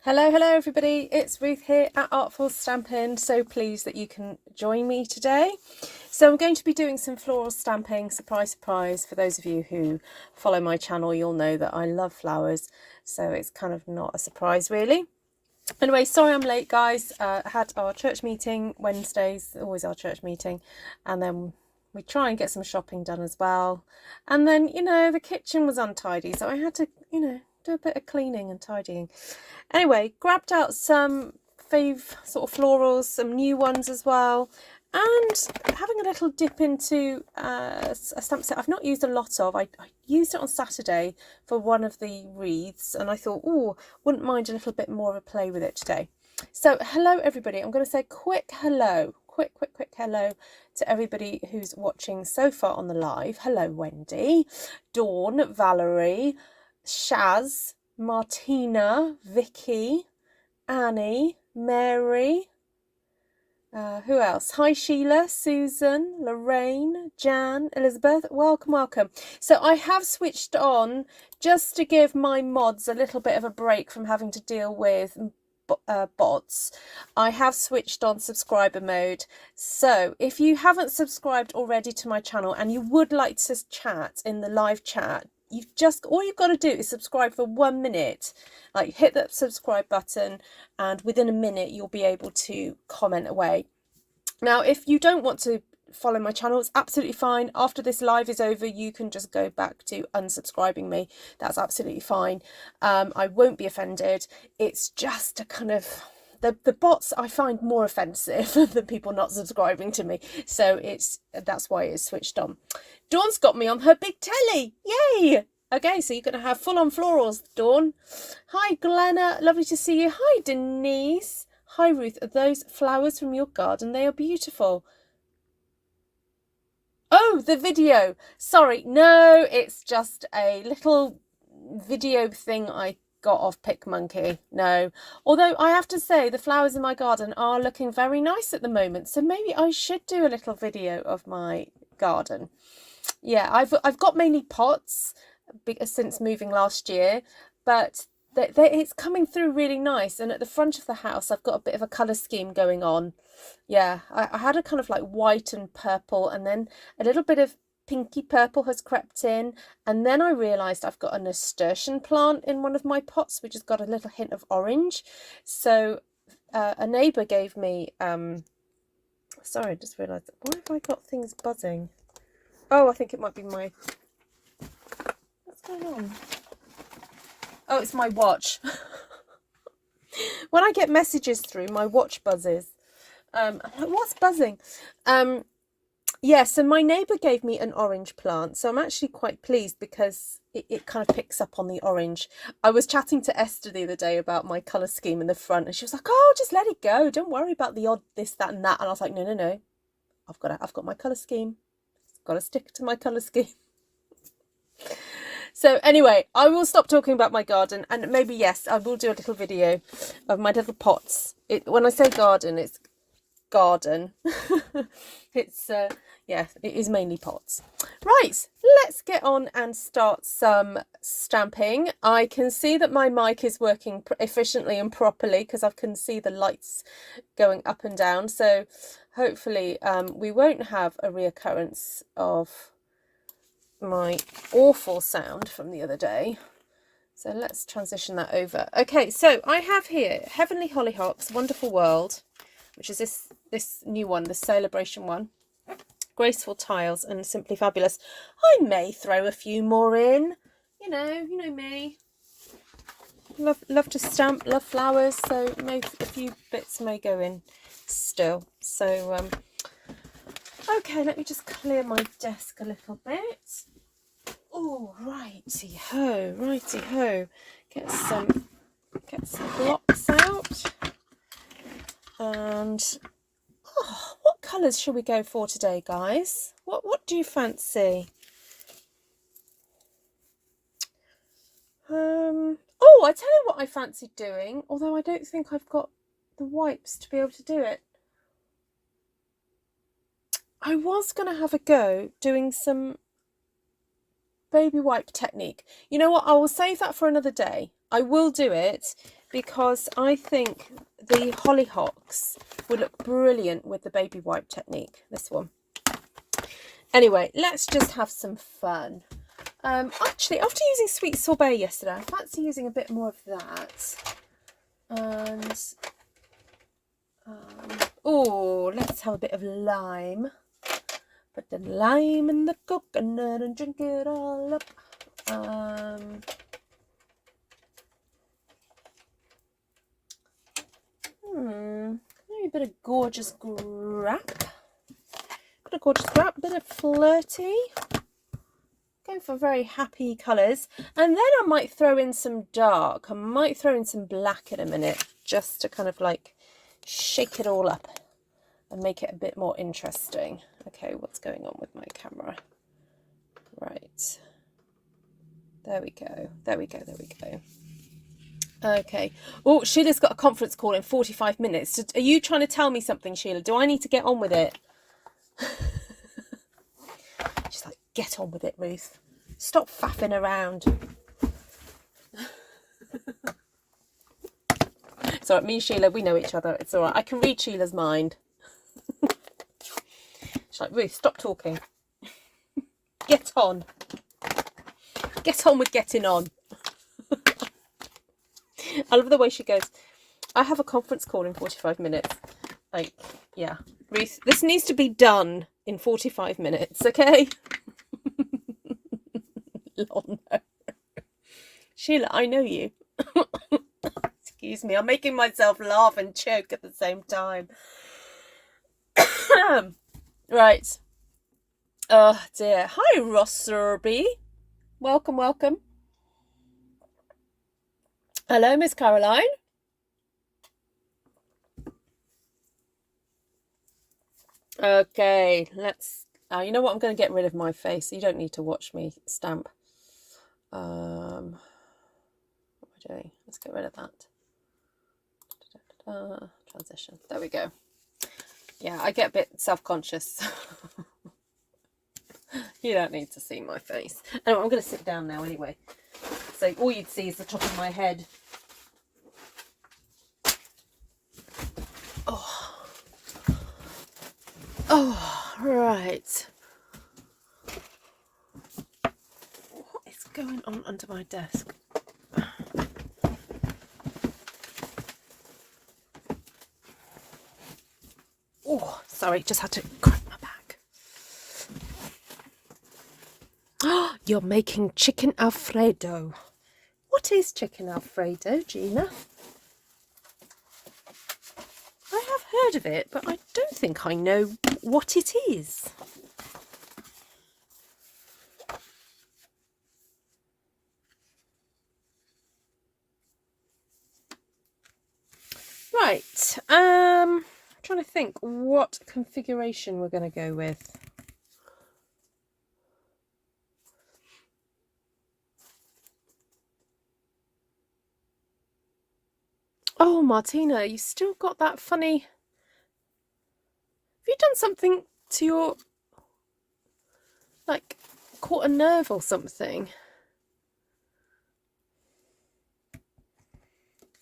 Hello everybody, it's Ruth here at Artful Stampin. So pleased that you can join me today. So I'm going to be doing some floral stamping, surprise surprise. For those of you who follow my channel, you'll know that I love flowers, so it's kind of not a surprise really. Anyway, sorry I'm late guys. I had our church meeting Wednesdays, always our church meeting, and then we try and get some shopping done as well. And then, you know, the kitchen was untidy, so I had to, you know, do a bit of cleaning and tidying. Anyway, grabbed out some fave sort of florals, some new ones as well, and having a little dip into a stamp set I've not used a lot of. I used it on Saturday for one of the wreaths, and I thought, oh, wouldn't mind a little bit more of a play with it today. So hello everybody, I'm going to say quick hello to everybody who's watching so far on the live. Hello Wendy, Dawn, Valerie, Shaz, Martina, Vicky, Annie, Mary, who else? Hi Sheila, Susan, Lorraine, Jan, Elizabeth, welcome. So I have switched on just to give my mods a little bit of a break from having to deal with bots. I have switched on subscriber mode, so if you haven't subscribed already to my channel and you would like to chat in the live chat, all you've got to do is subscribe for 1 minute. Like, hit that subscribe button and within a minute you'll be able to comment away. Now if you don't want to follow my channel, it's absolutely fine. After this live is over, you can just go back to unsubscribing me. That's absolutely fine. I won't be offended. It's just a kind of the bots I find more offensive than people not subscribing to me, so that's why it's switched on. Dawn's got me on her big telly, yay! Okay, so you're going to have full-on florals, Dawn. Hi Glenna, lovely to see you. Hi Denise. Hi Ruth, are those flowers from your garden? They are beautiful. Oh, the video. Sorry, no, it's just a little video thing I got off PicMonkey. No, although I have to say the flowers in my garden are looking very nice at the moment, so maybe I should do a little video of my garden. Yeah, I've got mainly pots since moving last year, but it's coming through really nice. And at the front of the house I've got a bit of a colour scheme going on. Yeah, I had a kind of like white and purple, and then a little bit of pinky purple has crept in, and then I realised I've got a nasturtium plant in one of my pots which has got a little hint of orange. So a neighbour gave me sorry, I just realised, why have I got things buzzing? Oh, I think it might be my, what's going on? Oh, it's my watch. When I get messages through, my watch buzzes. I'm like, what's buzzing? Yeah, so my neighbour gave me an orange plant, so I'm actually quite pleased because it kind of picks up on the orange. I was chatting to Esther the other day about my colour scheme in the front, and she was like, oh, just let it go, don't worry about the odd this, that and that. And I was like, no, I've got my colour scheme. Got to stick to my colour scheme. So anyway, I will stop talking about my garden, and maybe, yes, I will do a little video of my little pots. When I say garden, it's garden. It's yeah, it is mainly pots. Right, let's get on and start some stamping. I can see that my mic is working efficiently and properly because I can see the lights going up and down, so hopefully we won't have a reoccurrence of my awful sound from the other day. So let's transition that over. Okay, so I have here Heavenly Hollyhocks, Wonderful World, which is this new one, the Saleabration one. Graceful Tiles and Simply Fabulous. I may throw a few more in. You know me. Love to stamp, love flowers, so maybe a few bits may go in still. So okay, let me just clear my desk a little bit. Oh, righty ho. Get some blocks out. And what colours shall we go for today, guys? What do you fancy? Oh, I tell you what I fancy doing, although I don't think I've got the wipes to be able to do it. I was going to have a go doing some baby wipe technique. You know what? I will save that for another day. I will do it because I think the Hollyhocks would look brilliant with the baby wipe technique, this one. Anyway, let's just have some fun. Actually, after using Sweet Sorbet yesterday, I fancy using a bit more of that. And, oh, let's have a bit of lime. Put the lime in the coconut and drink it all up. Maybe a bit of gorgeous Grape. Got a gorgeous Grape, a bit of Flirty. Going for very happy colours. And then I might throw in some dark. I might throw in some black in a minute, just to kind of like shake it all up and make it a bit more interesting. Okay, what's going on with my camera? Right. There we go. There we go. There we go. Okay. Oh, Sheila's got a conference call in 45 minutes. Are you trying to tell me something, Sheila? Do I need to get on with it? She's like, get on with it, Ruth. Stop faffing around. It's all right. Me and Sheila, we know each other. It's all right. I can read Sheila's mind. She's like, Ruth, stop talking. Get on. Get on with getting on. I love the way she goes, I have a conference call in 45 minutes. Like, yeah. Ruth, this needs to be done in 45 minutes, okay? Lol, no. Sheila, I know you. Excuse me, I'm making myself laugh and choke at the same time. Right. Oh dear. Hi, Rosserby. Welcome, welcome. Hello, Miss Caroline. Okay, let's... you know what? I'm going to get rid of my face. You don't need to watch me stamp. What am I doing? Let's get rid of that. Transition. There we go. Yeah, I get a bit self-conscious. You don't need to see my face. Anyway, I'm going to sit down now anyway. So all you'd see is the top of my head. Oh, right. What is going on under my desk? Oh, sorry, just had to crack my back. Oh, you're making chicken Alfredo. What is chicken Alfredo, Gina? I have heard of it, but I don't think I know what it is. Right, I'm trying to think what configuration we're going to go with. Oh, Martina, you still got that funny... Have you done something to your... like, caught a nerve or something?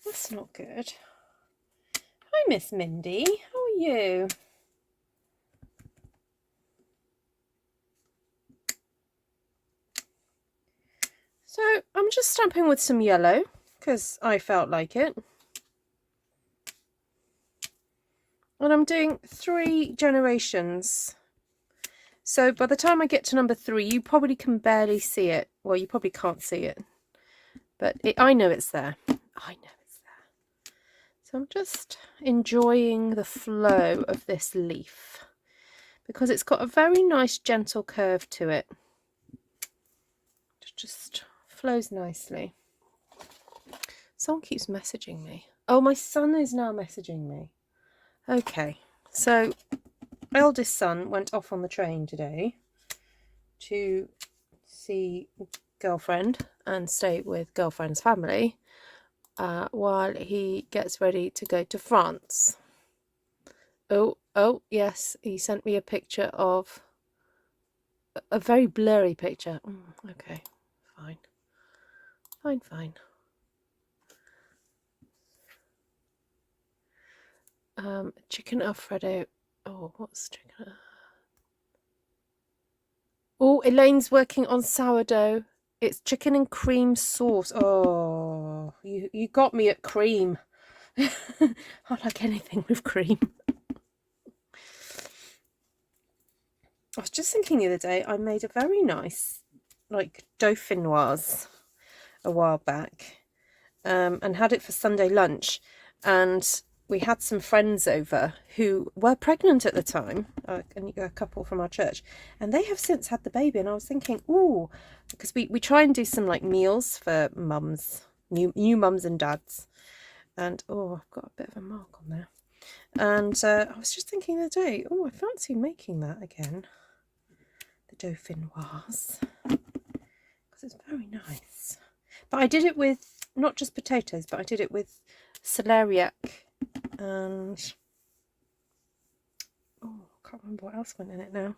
That's not good. Hi, Miss Mindy. How are you? So, I'm just stamping with some yellow, because I felt like it. And I'm doing 3 generations. So by the time I get to number 3, you probably can barely see it. Well, you probably can't see it. But I know it's there. I know it's there. So I'm just enjoying the flow of this leaf. Because it's got a very nice gentle curve to it. It just flows nicely. Someone keeps messaging me. Oh, my son is now messaging me. Okay, so eldest son went off on the train today to see girlfriend and stay with girlfriend's family while he gets ready to go to France. Oh, yes, he sent me a picture of a very blurry picture. Okay, fine. Chicken Alfredo. Oh, what's chicken? Oh, Elaine's working on sourdough. It's chicken and cream sauce. Oh, you got me at cream. I like anything with cream. I was just thinking the other day, I made a very nice, like, dauphinoise a while back, and had it for Sunday lunch. And we had some friends over who were pregnant at the time, a couple from our church, and they have since had the baby. And I was thinking, ooh, because we try and do some like meals for mums, new mums and dads. And oh, I've got a bit of a mark on there. And I was just thinking the other day, oh, I fancy making that again, the dauphinoise, because it's very nice. But I did it with not just potatoes, but I did it with celeriac and oh, I can't remember what else went in it now.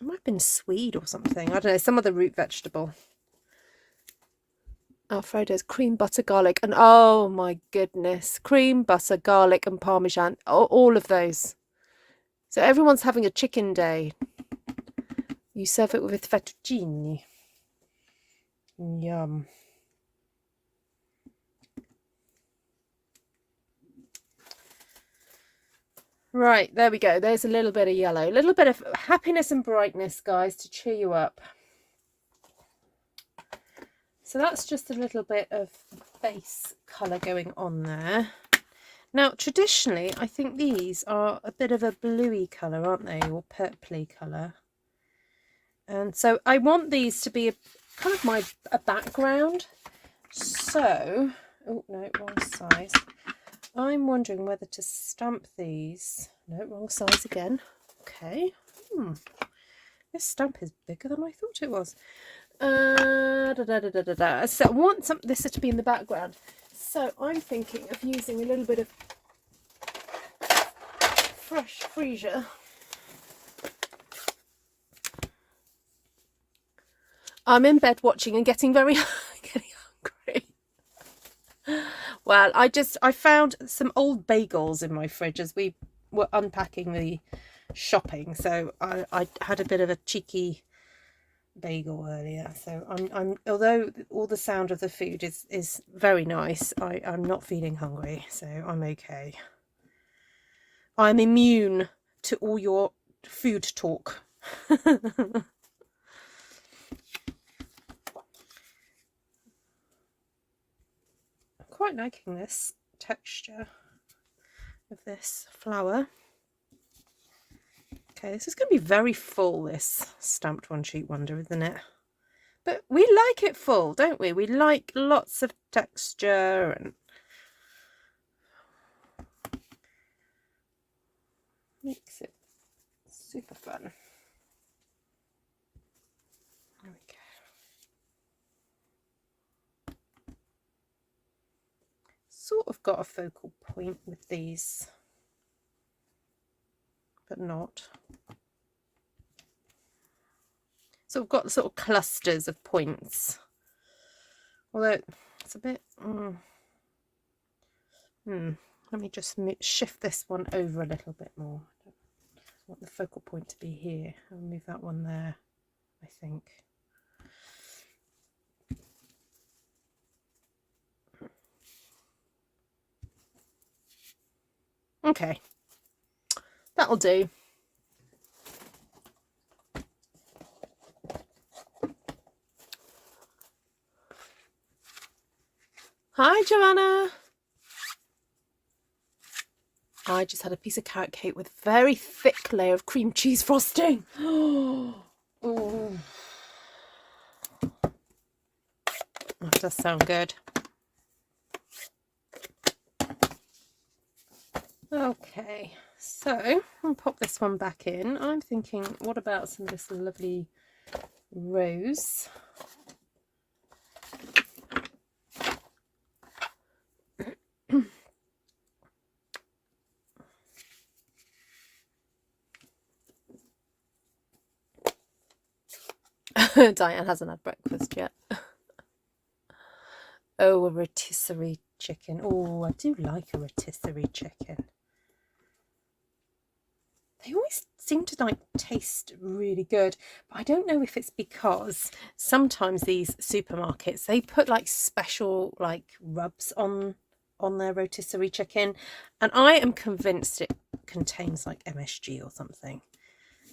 It might have been swede or something. I don't know, some other root vegetable. Alfredo's cream, butter, garlic, and oh my goodness, cream, butter, garlic, and parmesan. All of those. So everyone's having a chicken day. You serve it with fettuccine. Yum. Right, there we go. There's a little bit of yellow. A little bit of happiness and brightness, guys, to cheer you up. So that's just a little bit of base colour going on there. Now, traditionally, I think these are a bit of a bluey colour, aren't they? Or purpley colour. And so I want these to be kind of a background. So, oh no, wrong size. I'm wondering whether to stamp these. No, wrong size again. Okay. This stamp is bigger than I thought it was. So I want this to be in the background. So I'm thinking of using a little bit of fresh Freesia. I'm in bed watching and getting very getting hungry. Well, I found some old bagels in my fridge as we were unpacking the shopping, so I had a bit of a cheeky bagel earlier. So I'm although all the sound of the food is very nice, I'm not feeling hungry, so I'm okay. I'm immune to all your food talk. Quite liking this texture of this flower. Okay, this is going to be very full, this stamped one sheet wonder, isn't it? But we like it full, don't we? We like lots of texture and makes it super fun. There we go. Sort of got a focal point with these, but not. So we've got sort of clusters of points, although it's a bit let me just shift this one over a little bit more. I want the focal point to be here. I'll move that one there, I think. Okay, that'll do. Hi, Joanna. I just had a piece of carrot cake with a very thick layer of cream cheese frosting. Oh, that does sound good. Okay, so I'll pop this one back in. I'm thinking, what about some of this lovely rose? Diane hasn't had breakfast yet. Oh, a rotisserie chicken. Oh, I do like a rotisserie chicken. They always seem to like taste really good, but I don't know if it's because sometimes these supermarkets, they put like special like rubs on their rotisserie chicken, and I am convinced it contains like MSG or something.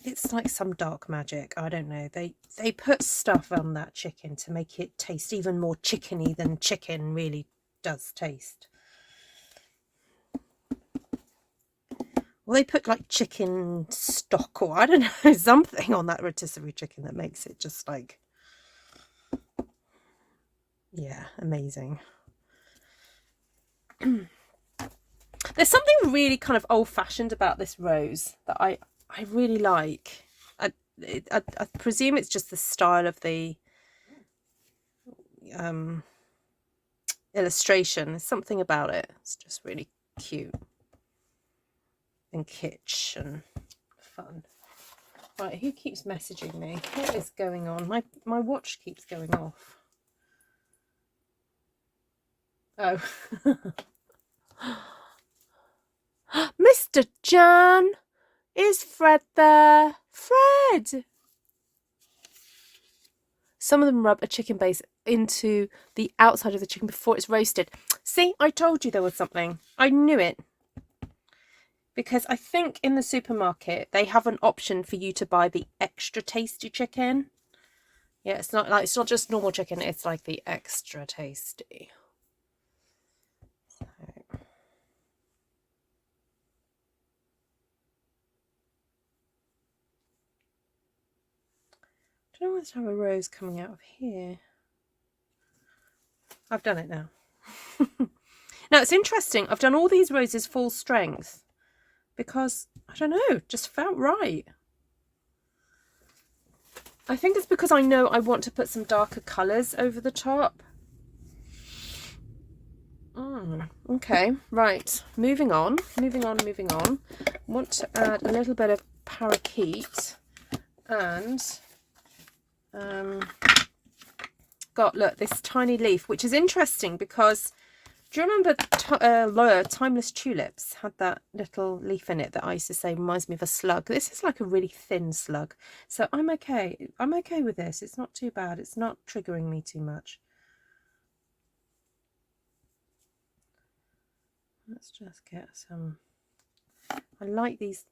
It's like some dark magic. I don't know. They put stuff on that chicken to make it taste even more chickeny than chicken really does taste. Well, they put like chicken stock, or I don't know, something on that rotisserie chicken that makes it just like, yeah, amazing. There's something really kind of old-fashioned about this rose that I really like. I presume it's just the style of the illustration. There's something about it. It's just really cute and kitsch and fun. Right, who keeps messaging me? What is going on? My watch keeps going off. Oh. Mr. Jan, is Fred there? Fred! Some of them rub a chicken base into the outside of the chicken before it's roasted. See, I told you there was something. I knew it. Because I think in the supermarket, they have an option for you to buy the extra tasty chicken. Yeah, it's not just normal chicken, it's like the extra tasty. So. I don't know whether to have a rose coming out of here. I've done it now. Now, it's interesting. I've done all these roses full strength because, I don't know, just felt right. I think it's because I know I want to put some darker colours over the top. Okay, right. Moving on. I want to add a little bit of parakeet and got, look, this tiny leaf, which is interesting because do you remember Timeless Tulips had that little leaf in it that I used to say reminds me of a slug? This is like a really thin slug. So I'm okay. I'm okay with this. It's not too bad. It's not triggering me too much. Let's just get some... I like these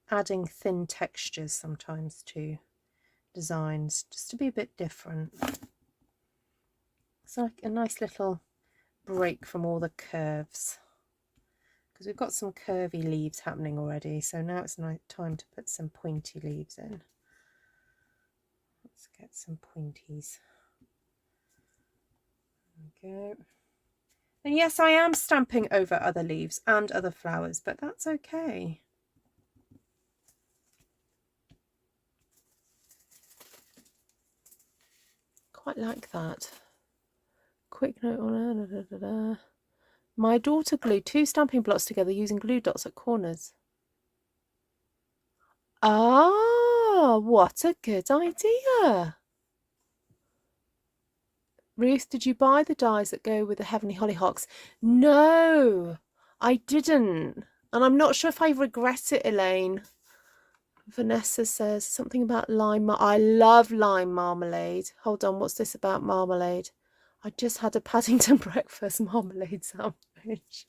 adding thin textures sometimes to designs, just to be a bit different. It's like a nice little break from all the curves, because we've got some curvy leaves happening already, so now it's time to put some pointy leaves in. Let's get some pointies. There we go. And yes, I am stamping over other leaves and other flowers, but that's okay. Quite like that. Quick note on my daughter glued 2 stamping blocks together using glue dots at corners. Ah, what a good idea. Ruth, did you buy the dies that go with the Heavenly Hollyhocks? No, I didn't. And I'm not sure if I regret it, Elaine. Vanessa says something about lime. I love lime marmalade. Hold on, what's this about marmalade? I just had a Paddington breakfast marmalade sandwich.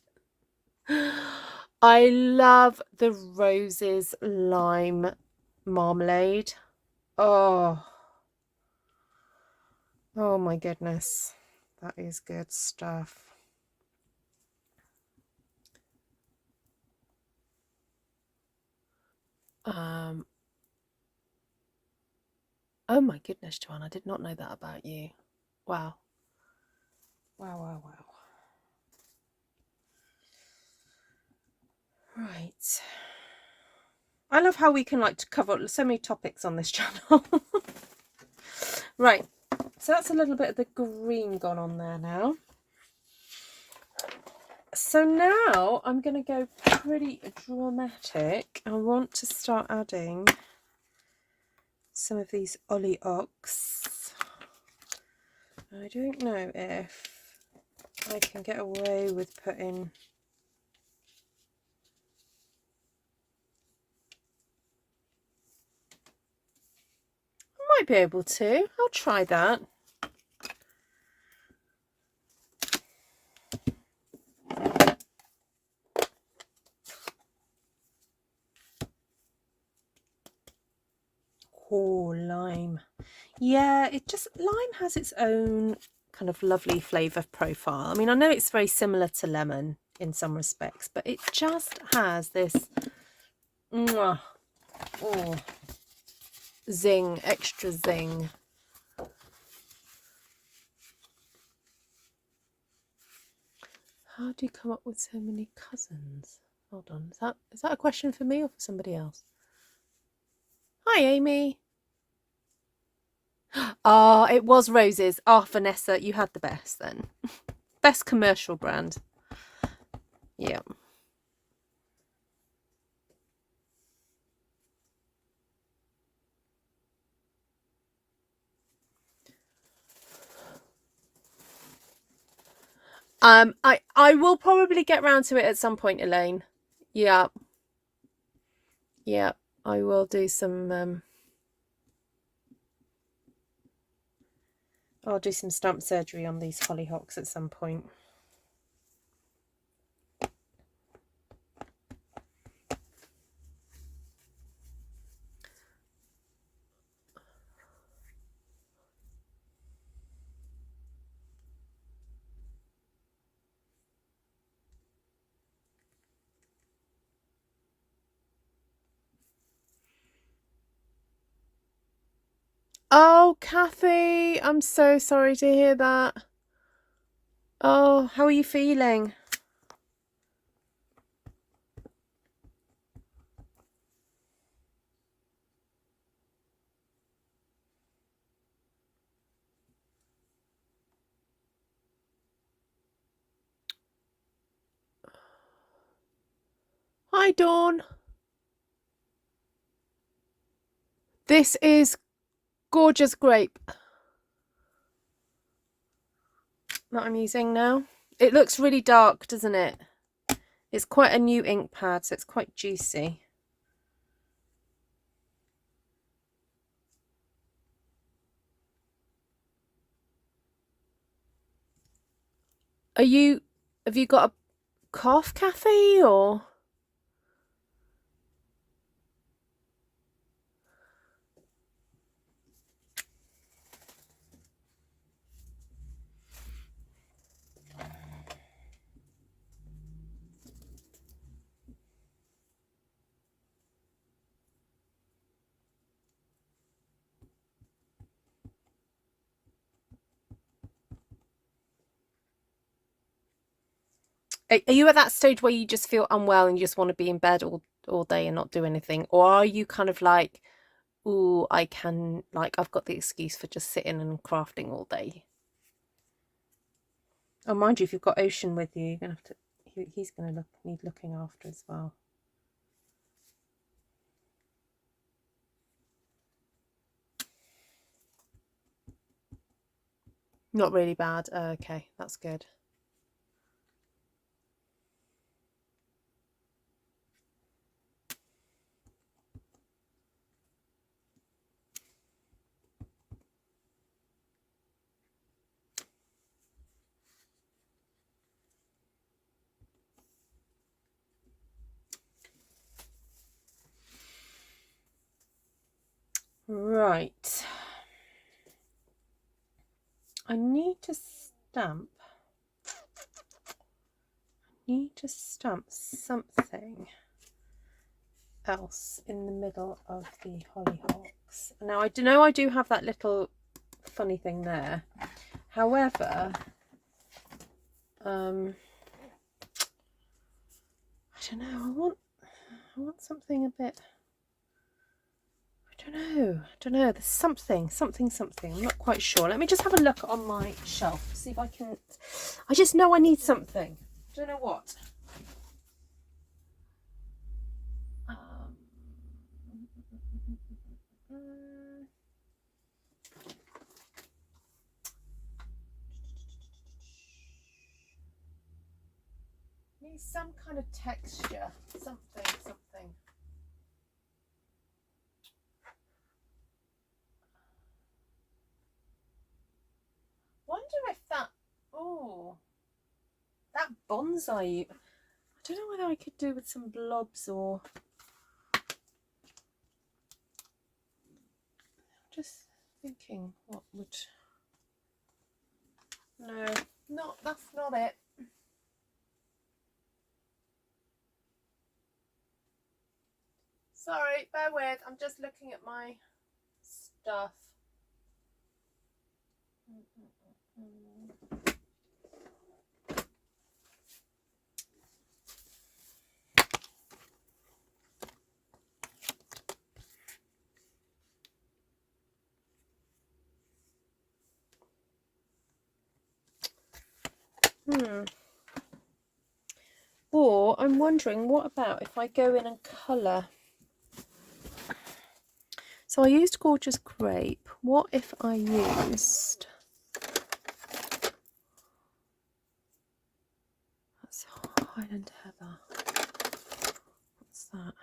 I love the Roses lime marmalade. Oh my goodness, that is good stuff. Oh my goodness, Joanne, I did not know that about you. Wow. Wow. Right. I love how we can like to cover so many topics on this channel. Right. So that's a little bit of the green gone on there now. So now I'm going to go pretty dramatic. I want to start adding some of these Hollyhocks. I don't know if I can get away with putting might be able to. I'll try that. Oh, lime. Yeah, lime has its own kind of lovely flavour profile. I mean, I know it's very similar to lemon in some respects, but it just has this oh, zing, extra zing. How do you come up with so many cousins? Hold on, is that a question for me or for somebody else? Hi, Amy. Oh, it was roses. Oh, Vanessa, you had the best then. Best commercial brand. Yeah. I will probably get round to it at some point, Elaine. Yeah. Yeah, I will do some I'll do some stamp surgery on these hollyhocks at some point. Oh, Kathy, I'm so sorry to hear that. Oh, how are you feeling? Hi, Dawn. This is gorgeous grape that I'm using now. It looks really dark, doesn't it? It's quite a new ink pad, so it's quite juicy. Have you got a cough, Kathy, or? Are you at that stage where you just feel unwell and you just want to be in bed all day and not do anything? Or are you kind of like, ooh, I've got the excuse for just sitting and crafting all day? Oh, mind you, if you've got Ocean with you, you're going to have to, he's going to need looking after as well. Not really bad. Okay, that's good. Right. I need to stamp something else in the middle of the hollyhocks. Now I do have that little funny thing there. However, I don't know. I want something a bit. I don't know. There's something. I'm not quite sure. Let me just have a look on my shelf. See if I can. I just know I need something. I don't know what. some kind of texture, something. Wonder if that, oh, that bonsai, I don't know whether I could do with some blobs or, just thinking what would, no, that's not it. Sorry, bear with, I'm just looking at my stuff. Or I'm wondering, what about if I go in and colour? So I used Gorgeous Grape. What if I used, that's Highland Heather. What's that?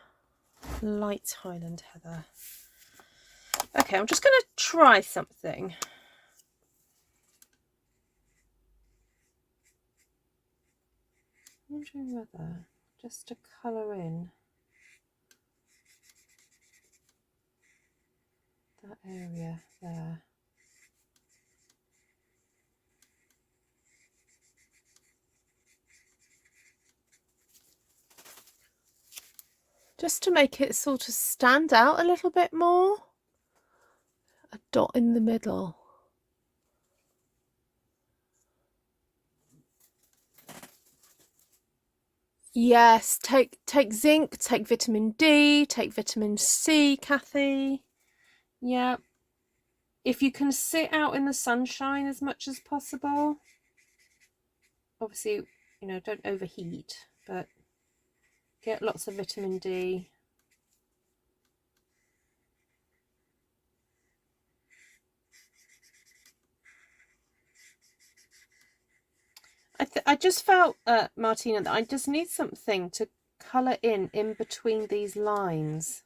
Light Highland Heather. Okay, I'm just going to try something. I'm wondering whether just to colour in that area there. Just to make it sort of stand out a little bit more. A dot in the middle. Yes, take zinc, take vitamin D, take vitamin C, Kathy. Yeah. If you can sit out in the sunshine as much as possible. Obviously, you know, don't overheat, but get lots of vitamin D. I just felt, Martina, that I just need something to colour in between these lines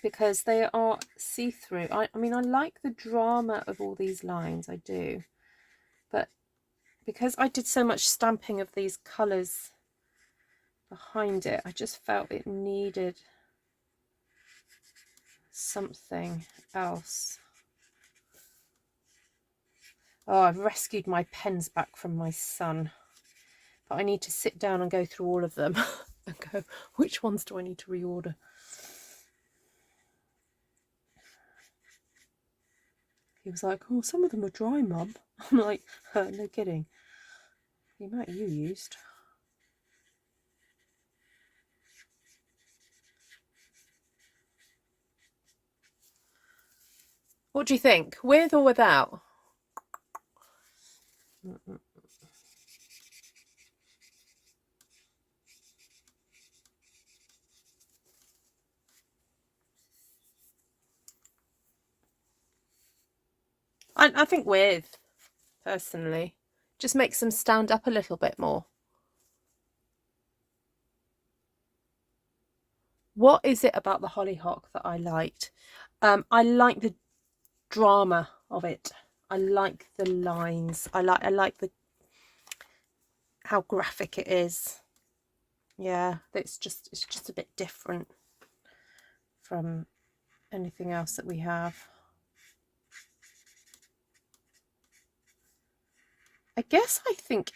because they are see-through. I mean, I like the drama of all these lines, I do. But because I did so much stamping of these colours behind it, I just felt it needed something else. Oh, I've rescued my pens back from my son, but I need to sit down and go through all of them and go, which ones do I need to reorder? He was like, oh, some of them are dry, Mum. I'm like, no kidding. The amount you used. What do you think? With or without? I think with, personally. Just makes them stand up a little bit more. What is it about the Hollyhock that I liked? I like the drama of it. I like the lines. I like the how graphic it is. Yeah, it's just a bit different from anything else that we have. I guess I think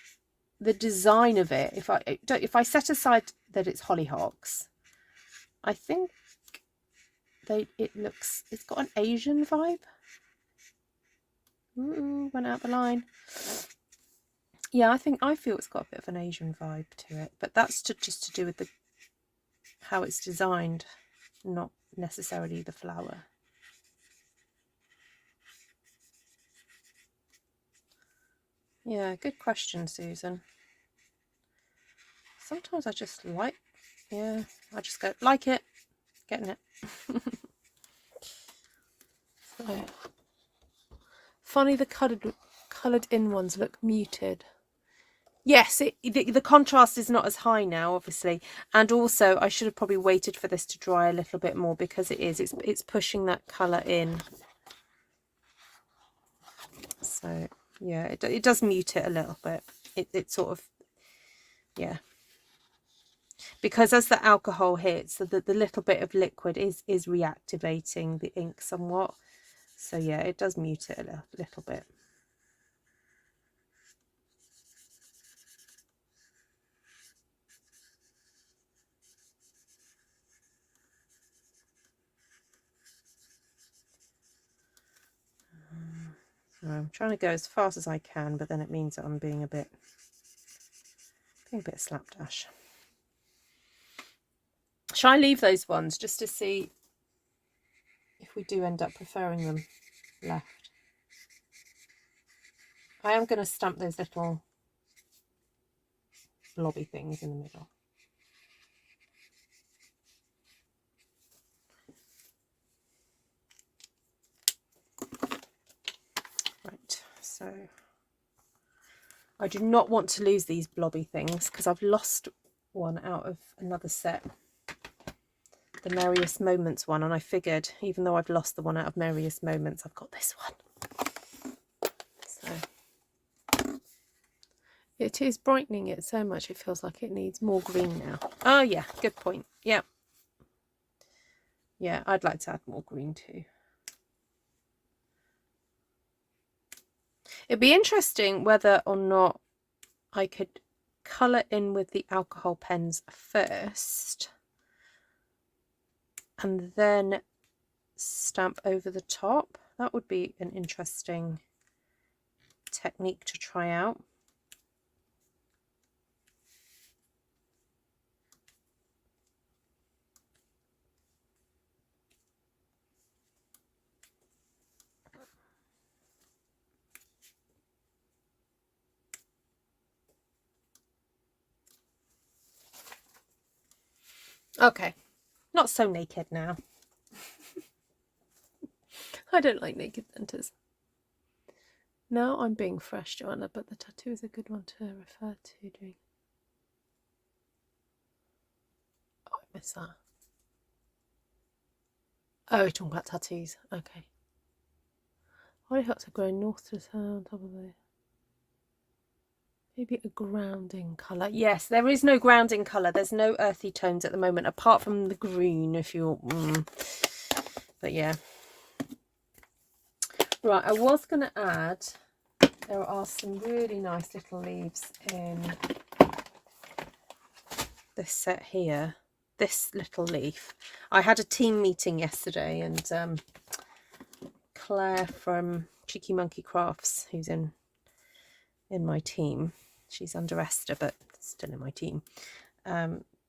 the design of it, if I set aside that it's Hollyhocks, I think it's got an Asian vibe. Ooh, went out the line. Yeah, I feel it's got a bit of an Asian vibe to it, but that's just to do with how it's designed, not necessarily the flower. Yeah, good question, Susan. Sometimes I just like, yeah, I just go, like it, getting it. So, funny the coloured in ones look muted. Yes, the contrast is not as high now, obviously, and also I should have probably waited for this to dry a little bit more, because it's pushing that colour in. So yeah, it does mute it a little bit. It sort of, yeah, because as the alcohol hits, the little bit of liquid is reactivating the ink somewhat. So yeah, it does mute it a little bit. So I'm trying to go as fast as I can, but then it means that I'm being a bit slapdash. Shall I leave those ones just to see if we do end up preferring them left? I am going to stamp those little blobby things in the middle. Right, so I do not want to lose these blobby things, because I've lost one out of another set, the Merriest Moments one, and I figured even though I've lost the one out of Merriest Moments, I've got this one. So it is brightening it so much it feels like it needs more green now. Oh yeah, good point. Yeah, yeah, I'd like to add more green too. It'd be interesting whether or not I could colour in with the alcohol pens first and then stamp over the top. That would be an interesting technique to try out. Okay, not so naked now. I don't like naked centres. Now I'm being fresh, Joanna, but the tattoo is a good one to refer to doing. Oh, I missed that. Oh, you're talking about tattoos. Okay. Hollyhocks are growing north to south on top of the... Maybe a grounding colour. Yes, there is no grounding colour. There's no earthy tones at the moment, apart from the green, if you're... But yeah. Right, I was going to add... There are some really nice little leaves in this set here. This little leaf. I had a team meeting yesterday, and Claire from Cheeky Monkey Crafts, who's in my team, she's under Esther but still in my team,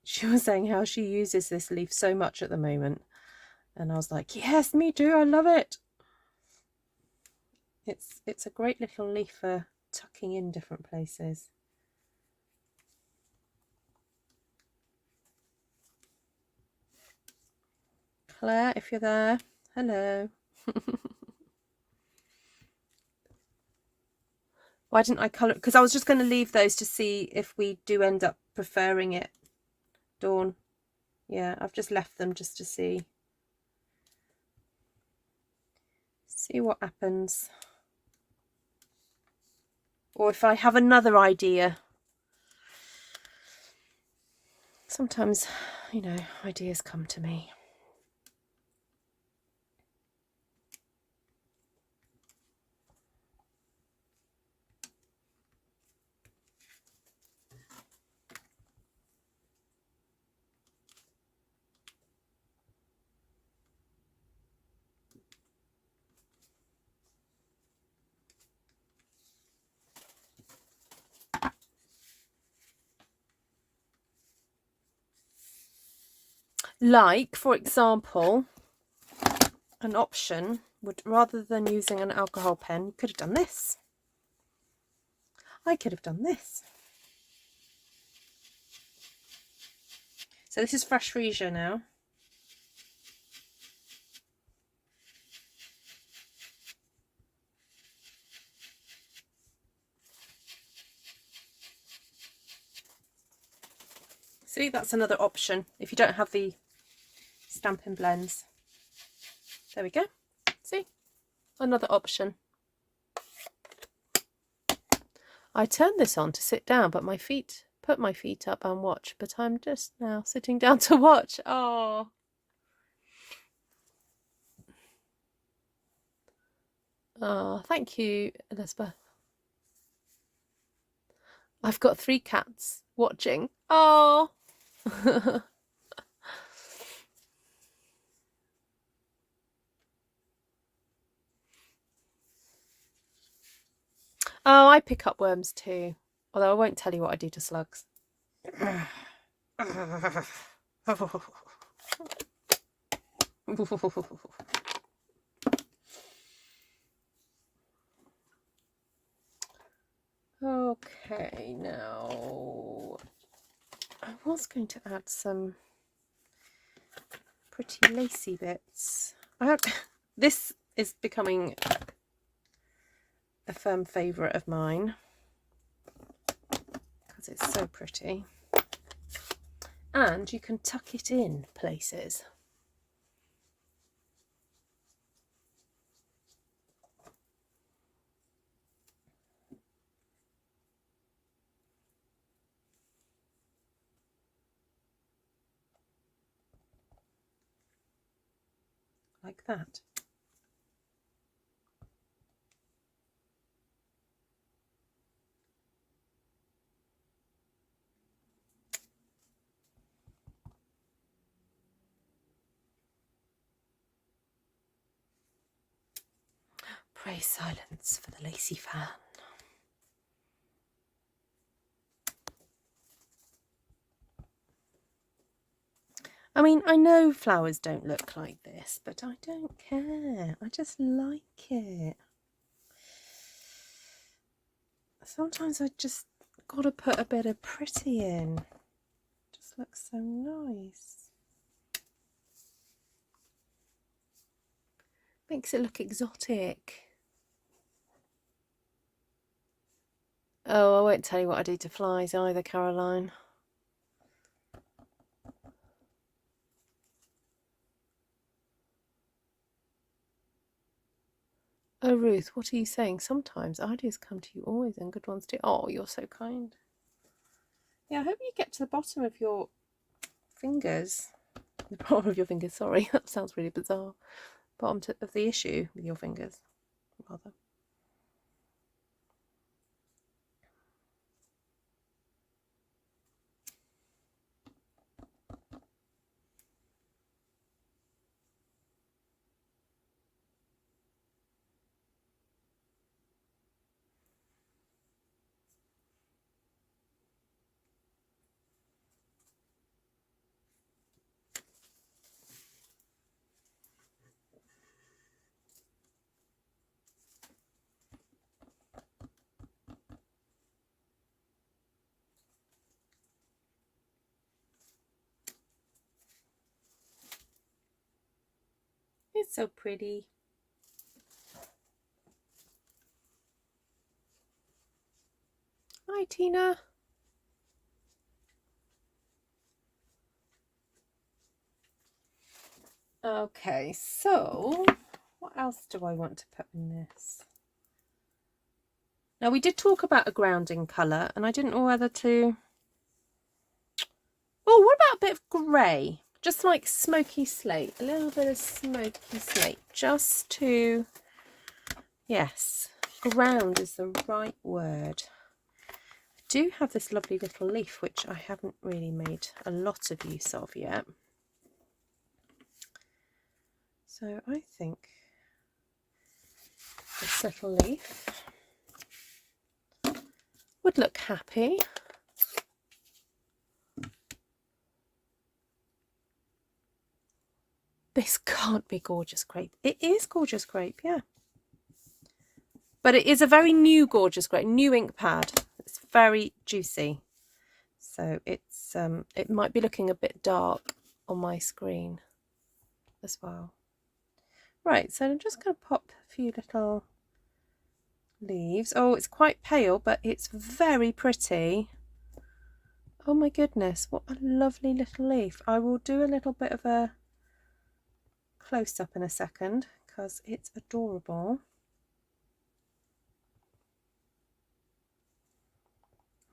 she was saying how she uses this leaf so much at the moment, and I was like, yes, me too, I love it. It's a great little leaf for tucking in different places. Claire, if you're there, hello. Why didn't I colour? Because I was just going to leave those to see if we do end up preferring it. Dawn. Yeah, I've just left them just to see what happens. Or if I have another idea. Sometimes, you know, ideas come to me. Like, for example, an option would, rather than using an alcohol pen, you could have done this. I could have done this. So this is fresh Freesia now. See, that's another option if you don't have the Stampin' blends. There we go. See, another option. I turned this on to sit down, but put my feet up and watch, but I'm just now sitting down to watch. Oh. Oh, thank you, Elizabeth. I've got 3 cats watching. Oh. Oh, I pick up worms too. Although I won't tell you what I do to slugs. Okay, now I was going to add some pretty lacy bits. This is becoming a firm favourite of mine because it's so pretty, and you can tuck it in places. Like that. Pray silence for the lacy fan. I mean, I know flowers don't look like this, but I don't care. I just like it. Sometimes I just got to put a bit of pretty in. It just looks so nice. Makes it look exotic. Oh, I won't tell you what I do to flies either, Caroline. Oh, Ruth, what are you saying? Sometimes ideas come to you always, and good ones too. Oh, you're so kind. Yeah, I hope you get to the bottom of your fingers. The bottom of your fingers, sorry. That sounds really bizarre. Bottom of the issue with your fingers, rather. It's so pretty. Hi, Tina. Okay, so what else do I want to put in this? Now, we did talk about a grounding colour, and I didn't know whether to... Oh, what about a bit of grey? Just like Smoky Slate, a little bit of Smoky Slate, just to... Yes, ground is the right word. I do have this lovely little leaf, which I haven't really made a lot of use of yet. So I think this little leaf would look happy. This can't be Gorgeous Grape. It is Gorgeous Grape, yeah. But it is a very new Gorgeous Grape, new ink pad. It's very juicy. So it's it might be looking a bit dark on my screen as well. Right, so I'm just going to pop a few little leaves. Oh, it's quite pale, but it's very pretty. Oh my goodness, what a lovely little leaf. I will do a little bit of a close-up in a second because it's adorable.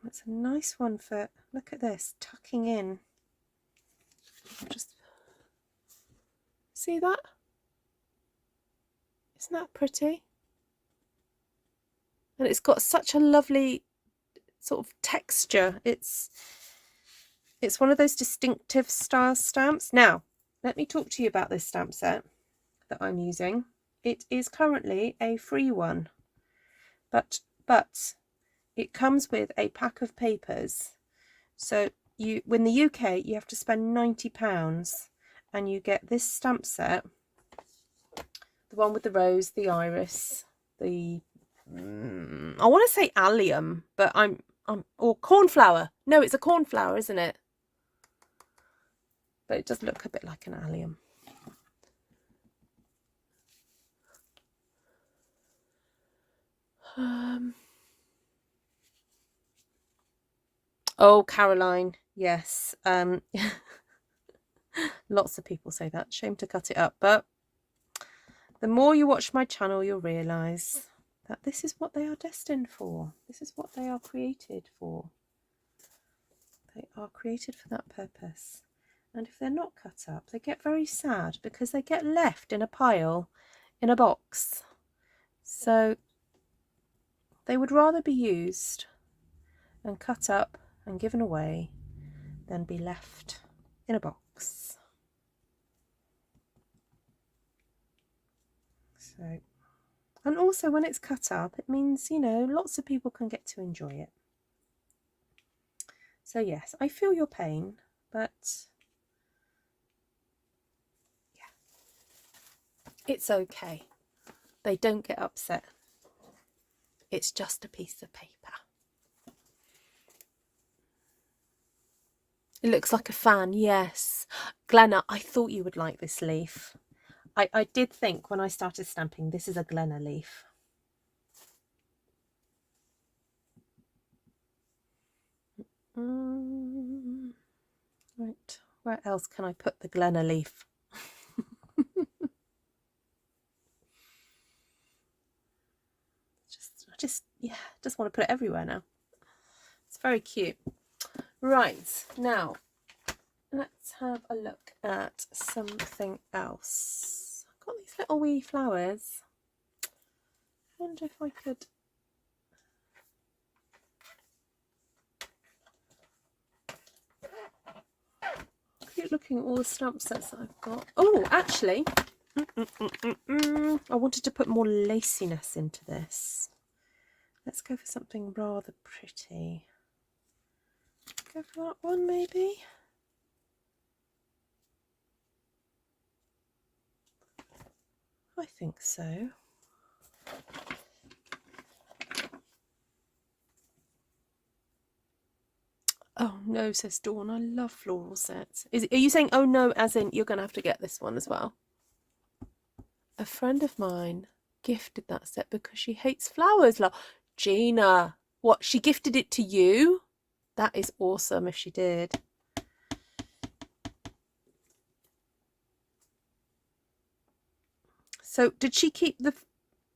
It's a nice one for, look at this, tucking in. I'll just see that? Isn't that pretty? And it's got such a lovely sort of texture. It's one of those distinctive style stamps. Now, let me talk to you about this stamp set that I'm using. It is currently a free one, but it comes with a pack of papers. So in the UK, you have to spend £90 and you get this stamp set, the one with the rose, the iris, the I want to say allium, but or cornflower. No, it's a cornflower, isn't it? But it does look a bit like an allium. Oh, Caroline, yes. Lots of people say that. Shame to cut it up, but the more you watch my channel, you'll realise that this is what they are destined for. This is what they are created for. They are created for that purpose. And if they're not cut up, they get very sad because they get left in a pile in a box. So they would rather be used and cut up and given away than be left in a box. So, and also when it's cut up, it means, you know, lots of people can get to enjoy it. So yes, I feel your pain, but yeah, it's okay. They don't get upset. It's just a piece of paper. It looks like a fan, yes. Glenna, I thought you would like this leaf. I did think when I started stamping, this is a Glenna leaf. Right, where else can I put the Glenna leaf? just want to put it everywhere now. It's very cute. Right, now let's have a look at something else. I've got these little wee flowers. I wonder if I could keep looking at all the stamp sets that I've got. Oh, actually, I wanted to put more laciness into this. Let's go for something rather pretty. Go for that one, maybe. I think so. Oh no, says Dawn, I love floral sets. Are you saying oh no as in you're going to have to get this one as well? A friend of mine gifted that set because she hates flowers. Gina, what, she gifted it to you? That is awesome if she did. So did she keep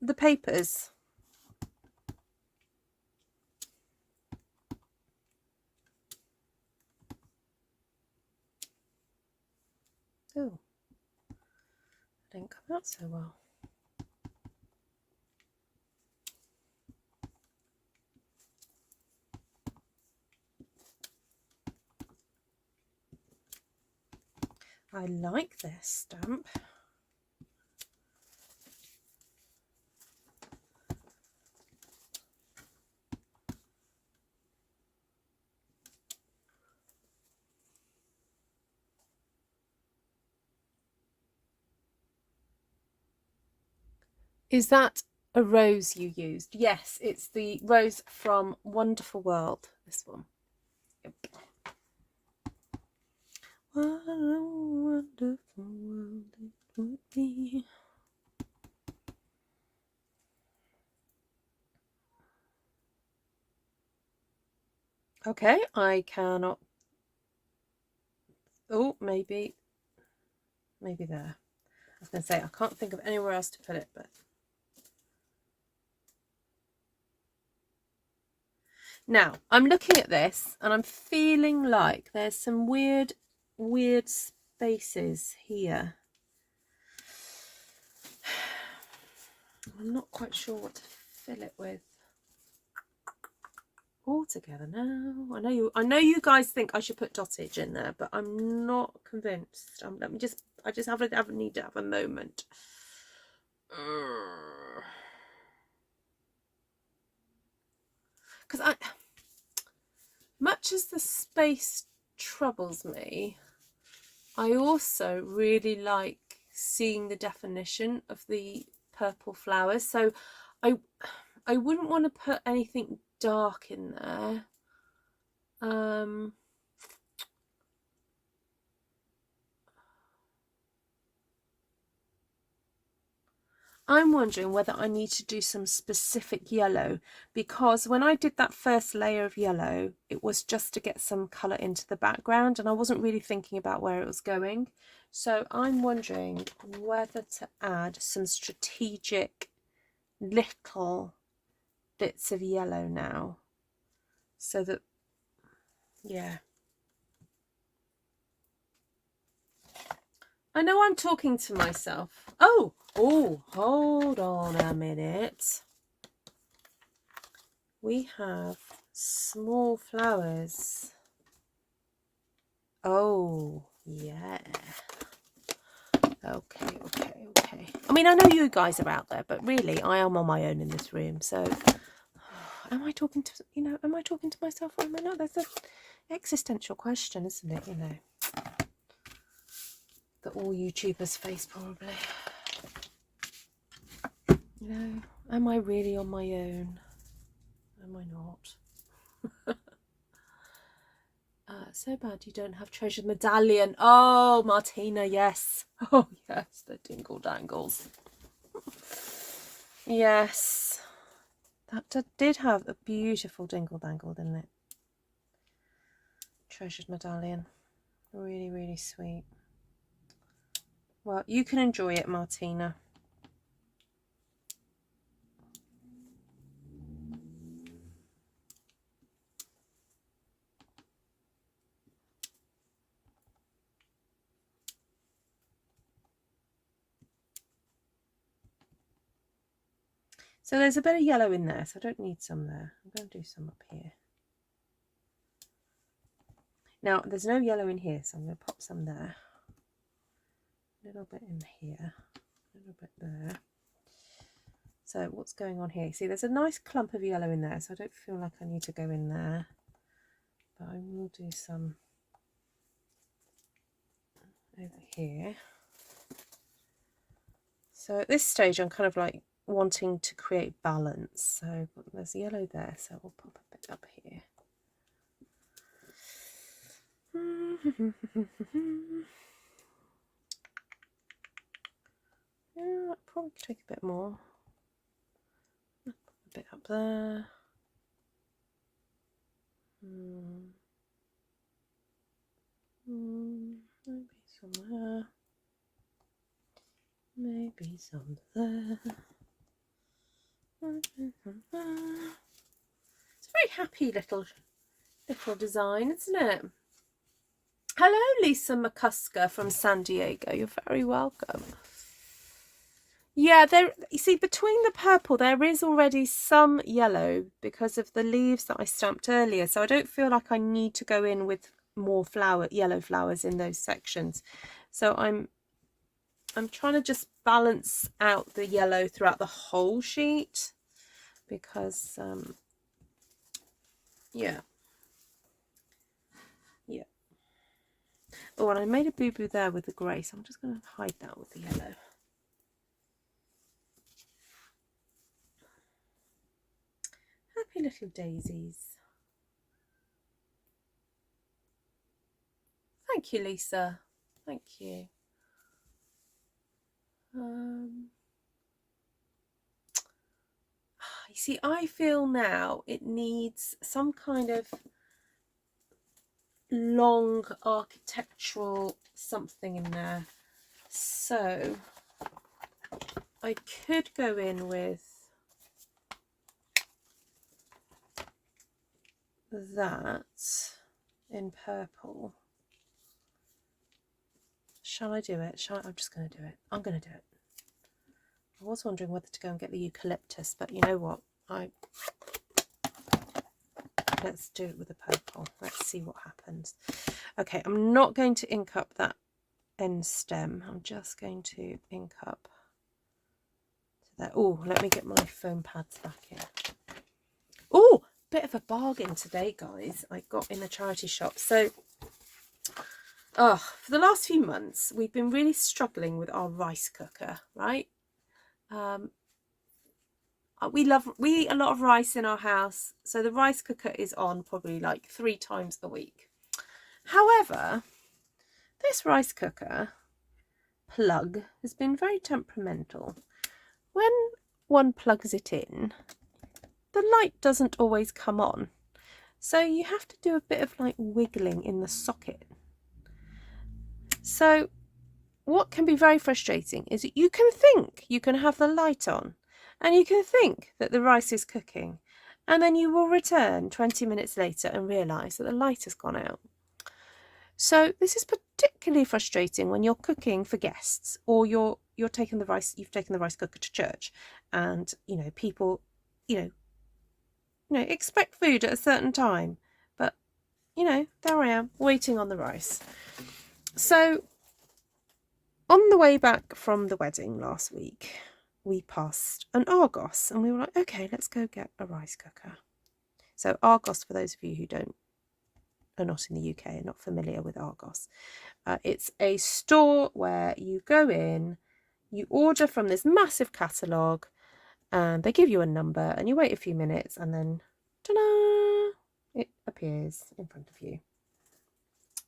the papers? Oh, didn't come out so well. I like this stamp. Is that a rose you used? Yes, it's the rose from Wonderful World, this one. Yep. What a wonderful world it would be. Okay, I cannot Oh, maybe there. I was going to say, I can't think of anywhere else to put it, but now I'm looking at this and I'm feeling like there's some weird spaces here. I'm not quite sure what to fill it with. All together now. I know you guys think I should put dottage in there, but I'm not convinced. I just need to have a moment. Because much as the space troubles me, I also really like seeing the definition of the purple flowers. So I wouldn't want to put anything dark in there. I'm wondering whether I need to do some specific yellow, because when I did that first layer of yellow, it was just to get some colour into the background and I wasn't really thinking about where it was going. So I'm wondering whether to add some strategic little bits of yellow now, so that, yeah. I know I'm talking to myself. Oh, hold on a minute. We have small flowers. Oh, yeah. Okay. I mean, I know you guys are out there, but really, I am on my own in this room. So, am I talking to, am I talking to myself or am I not? That's an existential question, isn't it? That all YouTubers face, probably. Am I really on my own? Am I not? So bad you don't have treasured medallion. Oh, Martina, yes. Oh, yes, the dingle dangles. Yes. That did have a beautiful dingle dangle, didn't it? Treasured medallion. Really, really sweet. Well, you can enjoy it, Martina. So there's a bit of yellow in there, so I don't need some there. I'm going to do some up here. Now, there's no yellow in here, so I'm going to pop some there. A little bit in here, a little bit there. So what's going on here? See, there's a nice clump of yellow in there, so I don't feel like I need to go in there. But I will do some over here. So at this stage, I'm kind of like wanting to create balance. So there's yellow there, so we'll pop a bit up here. Yeah, I'll probably take a bit more. Pop a bit up there. Maybe some there. Maybe some there. It's a very happy little design, isn't it? Hello, Lisa McCusker from San Diego. You're very welcome. Yeah, you see, between the purple, there is already some yellow because of the leaves that I stamped earlier. So I don't feel like I need to go in with more yellow flowers in those sections. So I'm trying to just balance out the yellow throughout the whole sheet because, yeah. Oh, and I made a boo-boo there with the grey, so I'm just going to hide that with the yellow. Happy little daisies. Thank you, Lisa. Thank you. You see, I feel now it needs some kind of long architectural something in there. So I could go in with that in purple. Shall I do it? I'm just going to do it. I'm going to do it. I was wondering whether to go and get the eucalyptus, but you know what? Let's do it with the purple. Let's see what happens. Okay, I'm not going to ink up that end stem. I'm just going to ink up to that. Oh, let me get my foam pads back in. Oh, bit of a bargain today, guys. I got in a charity shop. So, for the last few months, we've been really struggling with our rice cooker, right? We eat a lot of rice in our house, so the rice cooker is on probably like 3 times a week. However, this rice cooker plug has been very temperamental. When one plugs it in, the light doesn't always come on, so you have to do a bit of like wiggling in the socket. So what can be very frustrating is that you can think you can have the light on and you can think that the rice is cooking, and then you will return 20 minutes later and realise that the light has gone out. So this is particularly frustrating when you're cooking for guests, or you've taken the rice cooker to church, and people expect food at a certain time, but there I am waiting on the rice. So on the way back from the wedding last week, we passed an Argos and we were like, okay, let's go get a rice cooker. So Argos, for those of you who are not in the UK and not familiar with Argos, it's a store where you go in, you order from this massive catalogue, and they give you a number and you wait a few minutes and then ta-da, it appears in front of you.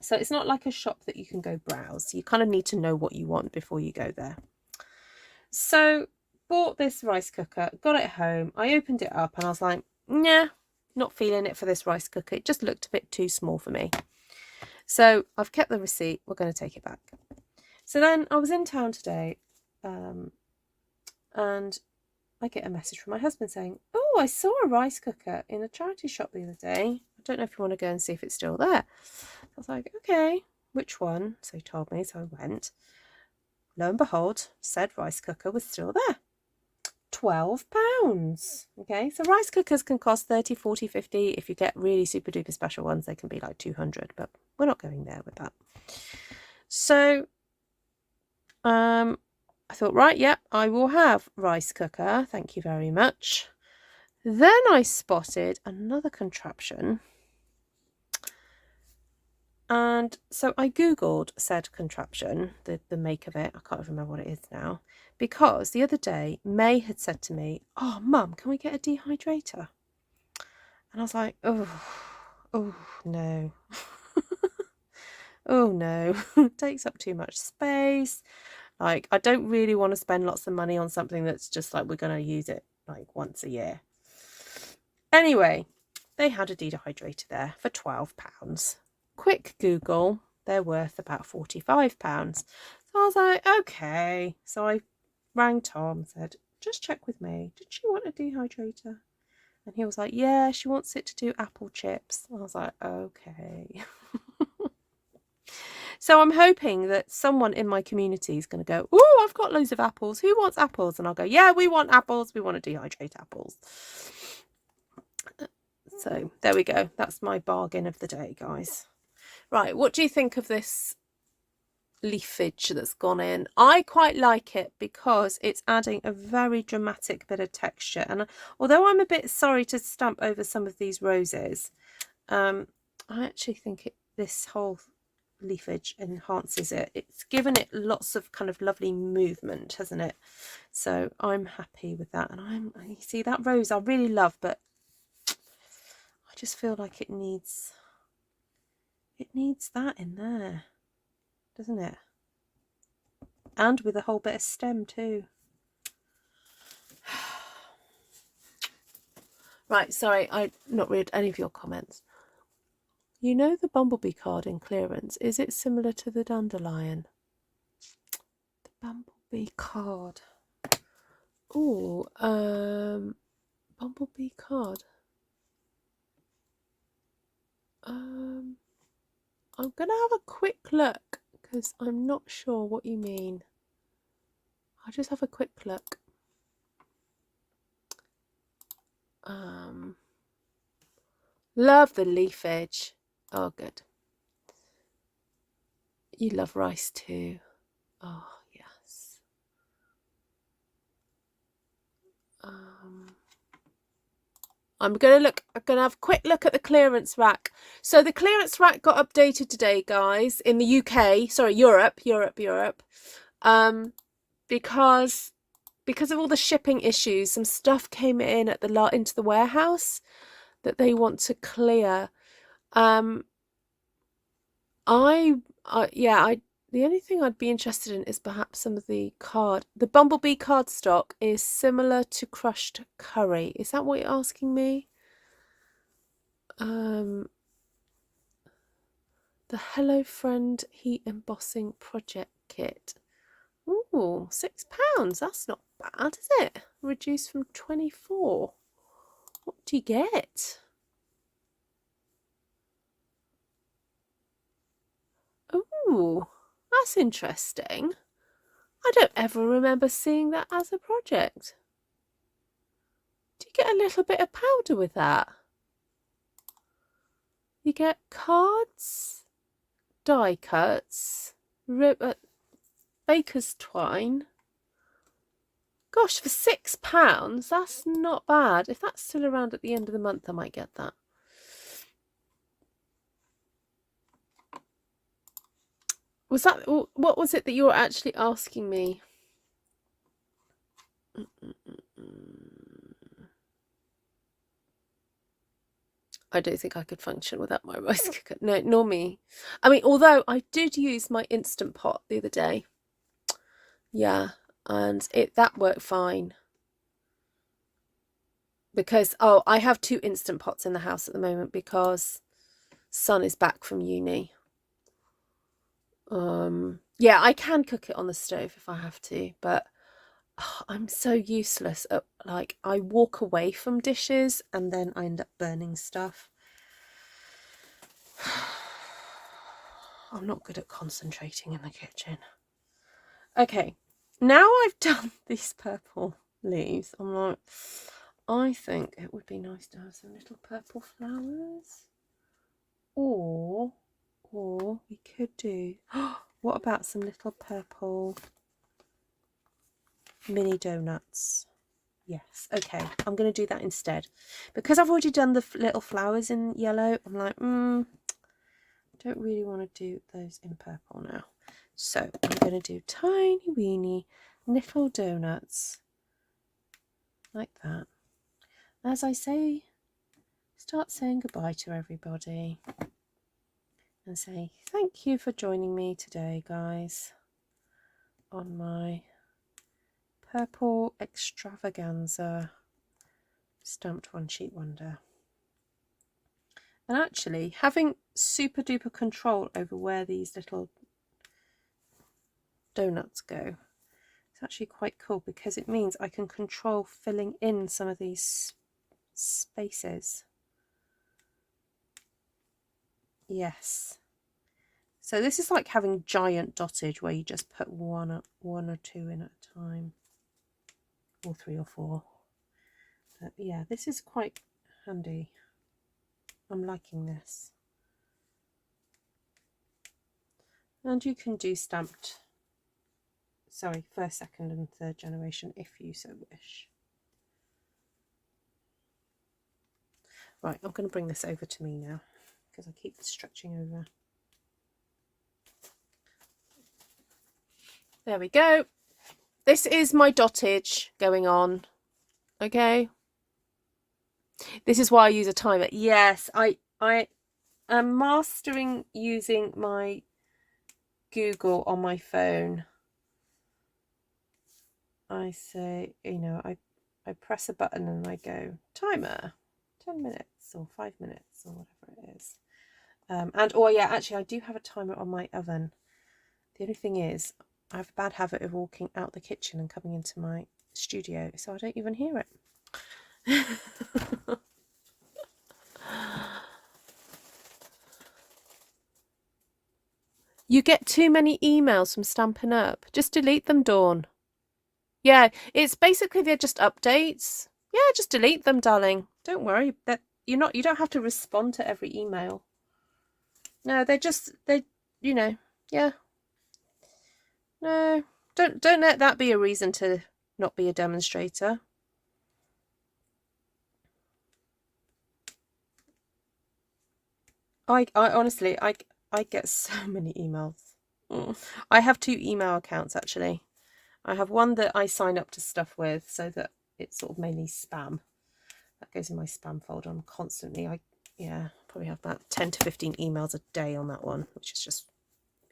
So it's not like a shop that you can go browse. You kind of need to know what you want before you go there. So bought this rice cooker, got it home. I opened it up and I was like, nah, not feeling it for this rice cooker. It just looked a bit too small for me. So I've kept the receipt. We're going to take it back. So then I was in town today, and I get a message from my husband saying, oh, I saw a rice cooker in a charity shop the other day. I don't know if you want to go and see if it's still there. I was like, okay, which one? So he told me, so I went. Lo and behold, said rice cooker was still there. £12. Okay, so rice cookers can cost 30, 40, 50. If you get really super duper special ones, they can be like 200, but we're not going there with that. So I thought, right, yeah, I will have rice cooker. Thank you very much. Then I spotted another contraption. And so I Googled said contraption, the make of it. I can't remember what it is now. Because the other day, May had said to me, oh, Mum, can we get a dehydrator? And I was like, oh no. Oh no, it takes up too much space. Like, I don't really want to spend lots of money on something that's just like we're going to use it like once a year. Anyway, they had a dehydrator there for £12. Quick Google, they're worth about £45. So I was like, okay. So I rang Tom, said, just check with me. Did she want a dehydrator? And he was like, yeah, she wants it to do apple chips. I was like, okay. So I'm hoping that someone in my community is going to go, oh, I've got loads of apples. Who wants apples? And I'll go, yeah, we want apples. We want to dehydrate apples. So there we go. That's my bargain of the day, guys. Right, what do you think of this leafage that's gone in? I quite like it because it's adding a very dramatic bit of texture. And although I'm a bit sorry to stamp over some of these roses, I actually think this whole leafage enhances it. It's given it lots of kind of lovely movement, hasn't it? So I'm happy with that. And you see that rose I really love, but I just feel like it needs that in there, doesn't it? And with a whole bit of stem too. Right, sorry, I've not read any of your comments. You know the bumblebee card in clearance. Is it similar to the dandelion? The bumblebee card. Oh, bumblebee card. I'm gonna have a quick look because I'm not sure what you mean. I'll just have a quick look. Love the leafage. Oh, good. You love rice too. Oh, yes. I'm gonna have a quick look at the clearance rack. So the clearance rack got updated today, guys, in the UK. Sorry, Europe. Because of all the shipping issues, some stuff came in at into the warehouse that they want to clear. The only thing I'd be interested in is perhaps some of the bumblebee card stock is similar to crushed curry. Is that what you're asking me? The Hello Friend Heat Embossing Project Kit. Ooh, £6. That's not bad, is it? Reduced from 24. What do you get? Ooh, that's interesting. I don't ever remember seeing that as a project. Do you get a little bit of powder with that? You get cards, die cuts, baker's twine. Gosh, for £6, that's not bad. If that's still around at the end of the month, I might get that. What was it that you were actually asking me? I don't think I could function without my rice cooker. No, nor me. I mean, although I did use my Instant Pot the other day. Yeah, and that worked fine. Because, I have 2 Instant Pots in the house at the moment because son is back from uni. Yeah, I can cook it on the stove if I have to, but I'm so useless at, like, I walk away from dishes and then I end up burning stuff. I'm not good at concentrating in the kitchen. Okay, now I've done these purple leaves, I'm like, I think it would be nice to have some little purple flowers. Or we could do, what about some little purple mini donuts? Yes, okay, I'm going to do that instead. Because I've already done the little flowers in yellow, I'm like, don't really want to do those in purple now. So I'm going to do tiny weeny little donuts like that. As I say, start saying goodbye to everybody and say thank you for joining me today, guys, on my purple extravaganza stamped one sheet wonder. And actually, having super duper control over where these little donuts go, it's actually quite cool because it means I can control filling in some of these spaces. Yes. So this is like having giant dottage where you just put one or two in at a time, or 3 or 4. But yeah, this is quite handy. I'm liking this. And you can do stamped, first, second and third generation if you so wish. Right, I'm going to bring this over to me now because I keep stretching over. There we go. This is my dottage going on. Okay. This is why I use a timer. Yes, I am mastering using my Google on my phone. I say, I press a button and I go, timer, 10 minutes or 5 minutes or whatever it is. And oh yeah, actually I do have a timer on my oven. The only thing is I have a bad habit of walking out the kitchen and coming into my studio, so I don't even hear it. You get too many emails from Stampin' Up. Just delete them, Dawn. Yeah, it's basically they're just updates. Yeah, just delete them, darling. Don't worry. That you don't have to respond to every email. No, you know, yeah. No, don't let that be a reason to not be a demonstrator. I honestly, I get so many emails. I have 2 email accounts actually. I have one that I sign up to stuff with so that it's sort of mainly spam. That goes in my spam folder. I'm constantly, yeah, probably have about 10 to 15 emails a day on that one, which is just,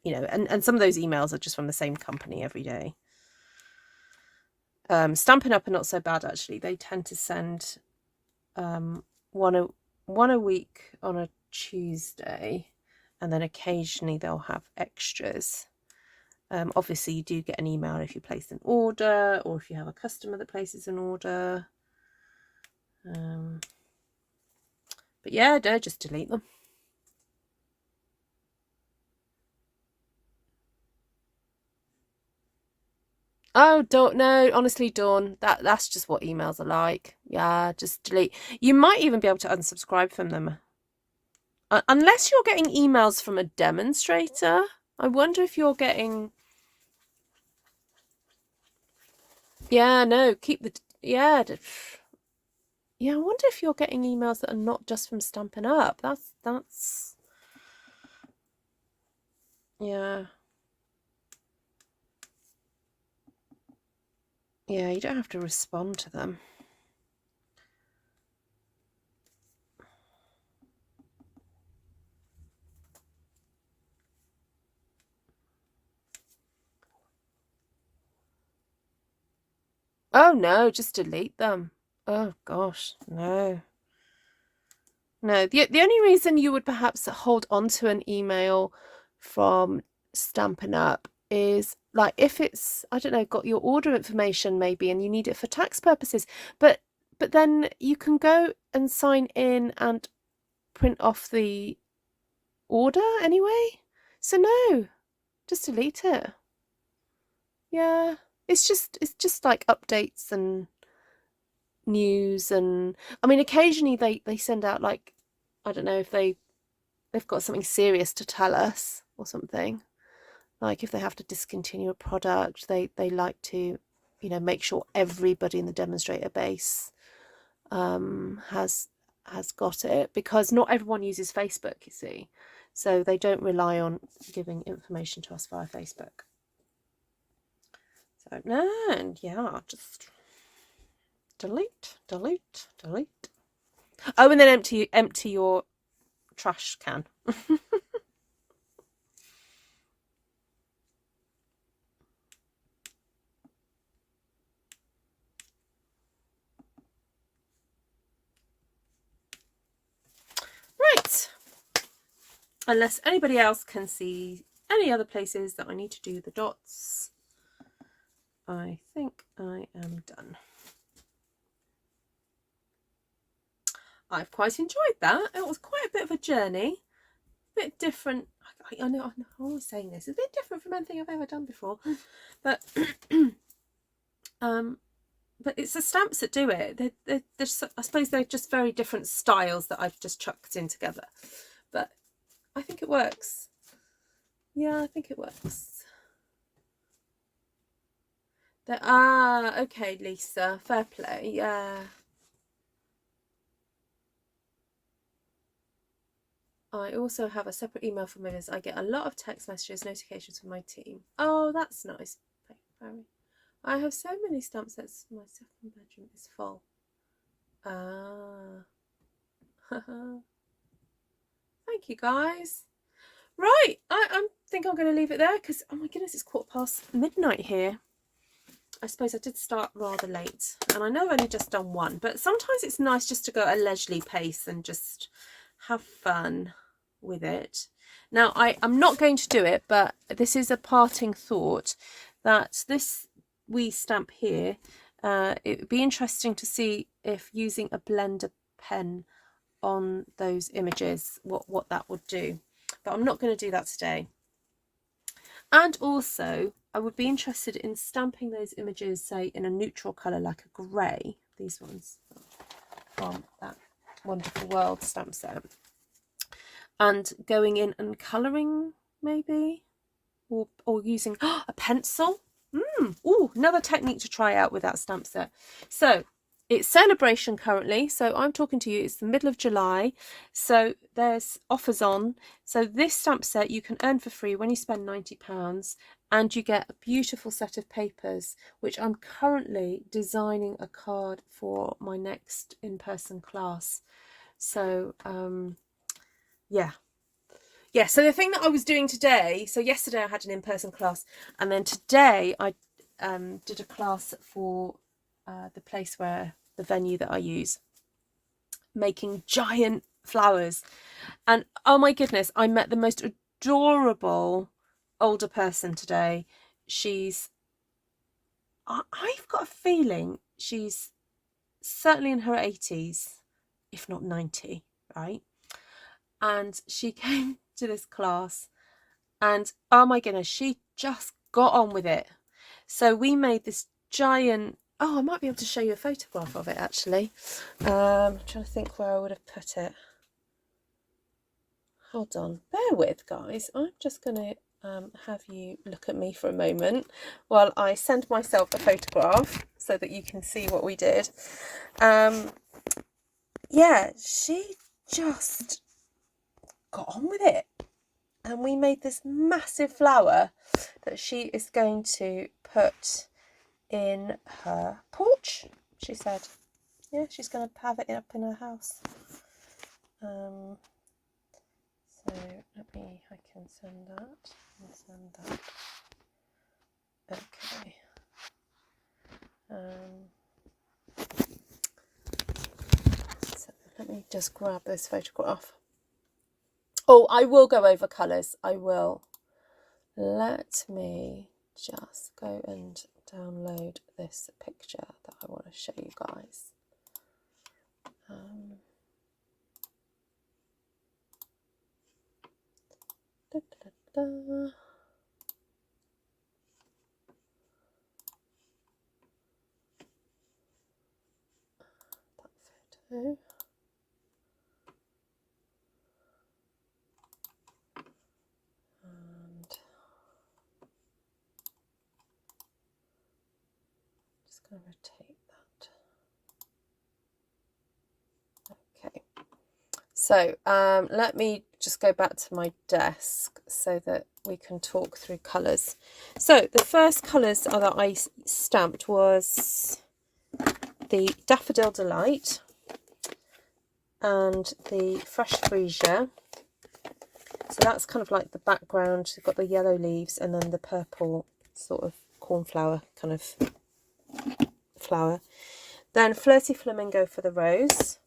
you know, and some of those emails are just from the same company every day. Stampin' Up are not so bad actually. They tend to send one a week on a Tuesday, and then occasionally they'll have extras. Obviously you do get an email if you place an order or if you have a customer that places an order. But yeah, no, just delete them. Oh, don't know. Honestly, Dawn, that's just what emails are like. Yeah, just delete. You might even be able to unsubscribe from them. Unless you're getting emails from a demonstrator. I wonder if you're getting... Yeah, no, keep the... Yeah, I wonder if you're getting emails that are not just from Stampin' Up. That's... Yeah. Yeah, you don't have to respond to them. Oh no, just delete them. Oh gosh, no. No, the only reason you would perhaps hold on to an email from Stampin' Up is like if it's, I don't know, got your order information maybe and you need it for tax purposes, but then you can go and sign in and print off the order anyway. So no, just delete it. Yeah, it's just like updates and news, and I mean occasionally they send out like, I don't know if they've got something serious to tell us or something, like if they have to discontinue a product, they like to, you know, make sure everybody in the demonstrator base has got it, because not everyone uses Facebook, you see, so they don't rely on giving information to us via Facebook. So no, and yeah, just delete. Oh, and then empty your trash can. Right. Unless anybody else can see any other places that I need to do the dots, I think I am done. I've quite enjoyed that. It was quite a bit of a journey, a bit different. I know I'm always saying this, it's a bit different from anything I've ever done before, but but it's the stamps that do it. I suppose they're just very different styles that I've just chucked in together, but I think it works. Yeah, I think it works. Okay, Lisa, fair play. Yeah. I also have a separate email from members. I get a lot of text messages, notifications from my team. Oh, that's nice. I have so many stamp sets. My second bedroom is full. Thank you, guys. Right, I think I'm going to leave it there because, oh my goodness, it's midnight here. I suppose I did start rather late, and I know I've only just done one, but sometimes it's nice just to go at a leisurely pace and just have fun with it. Now I'm not going to do it, but this is a parting thought, that this wee stamp here, it would be interesting to see if using a blender pen on those images, what that would do, but I'm not going to do that today. And also I would be interested in stamping those images, say in a neutral colour like a grey, these ones from that Wonderful World stamp set, and going in and colouring maybe, or using a pencil. Ooh, another technique to try out with that stamp set. So it's Saleabration currently, so I'm talking to you, it's the middle of July, so there's offers on. So this stamp set you can earn for free when you spend £90, and you get a beautiful set of papers, which I'm currently designing a card for my next in-person class. So yeah, so the thing that I was doing today, so yesterday I had an in-person class, and then today I did a class for the place where, the venue that I use, making giant flowers. And oh my goodness, I met the most adorable older person today. I've got a feeling she's certainly in her 80s, if not 90, right? And she came to this class, and oh my goodness, she just got on with it. So we made this giant, I might be able to show you a photograph of it actually. I'm trying to think where I would have put it. Hold on, bear with guys, I'm just going to have you look at me for a moment while I send myself a photograph so that you can see what we did. Yeah, she just got on with it, and we made this massive flower that she is going to put in her porch, she said. Yeah, she's going to have it up in her house. So I can send that and send that. Okay. So let me just grab this photograph. Oh, I will go over colours. I will. Let me just go and download this picture that I want to show you guys. Da, da, da, da. That photo. And just going to rotate that. Okay. So let me just go back to my desk so that we can talk through colours. So the first colours that I stamped was the Daffodil Delight and the Fresh Freesia. So that's kind of like the background. You've got the yellow leaves and then the purple sort of cornflower kind of flower. Then Flirty Flamingo for the rose.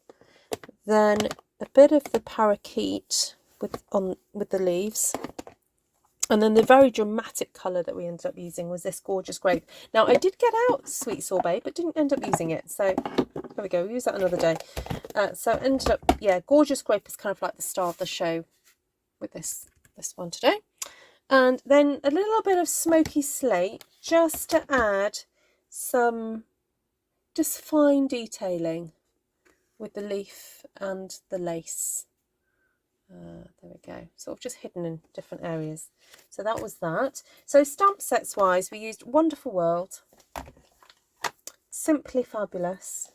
Then a bit of the Parakeet with the leaves. And then the very dramatic colour that we ended up using was this gorgeous Grape. Now I did get out Sweet Sorbet, but didn't end up using it. So there we go, we'll use that another day. So ended up, yeah, gorgeous Grape is kind of like the star of the show with this one today. And then a little bit of Smoky Slate just to add some just fine detailing with the leaf and the lace. There we go, sort of just hidden in different areas. So that was that. So stamp sets wise, we used Wonderful World, Simply Fabulous,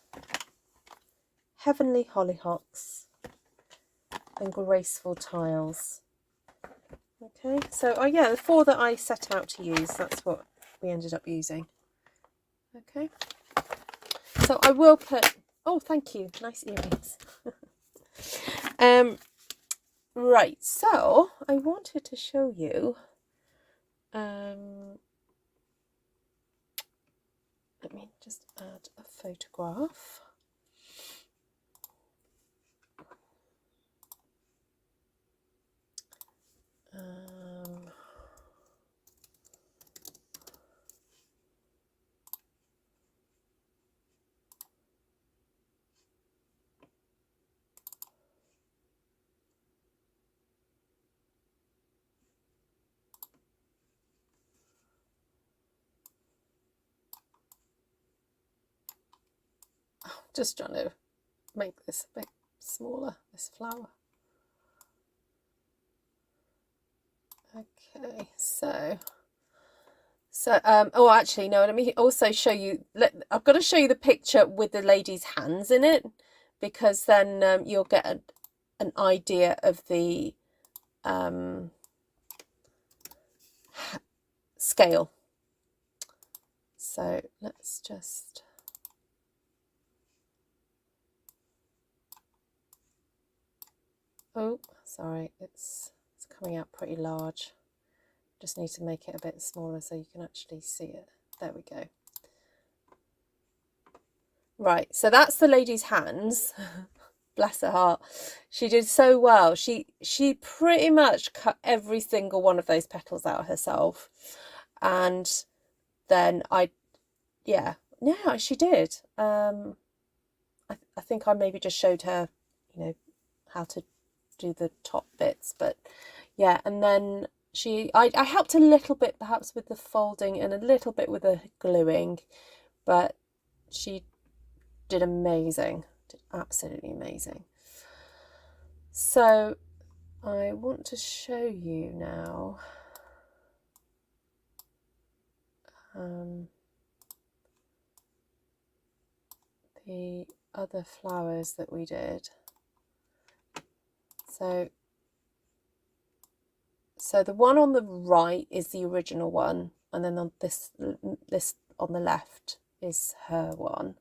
Heavenly Hollyhocks, and Graceful Tiles. Okay, so yeah, the 4 that I set out to use, that's what we ended up using. Okay, so I will put, oh thank you, nice earrings. Right, so I wanted to show you, let me just add a photograph. Just trying to make this a bit smaller, this flower. Okay, so oh, actually no, let me also show you, I've got to show you the picture with the lady's hands in it, because then you'll get an idea of the scale. So let's just, oh sorry, it's coming out pretty large. Just need to make it a bit smaller so you can actually see it. There we go. Right, so that's the lady's hands. Bless her heart. She did so well. She pretty much cut every single one of those petals out herself. And then yeah, she did. I think I maybe just showed her, you know, how to do the top bits, but yeah, and then I helped a little bit perhaps with the folding and a little bit with the gluing, but she did amazing, did absolutely amazing. So I want to show you now the other flowers that we did. So the one on the right is the original one, and then on this on the left is her one.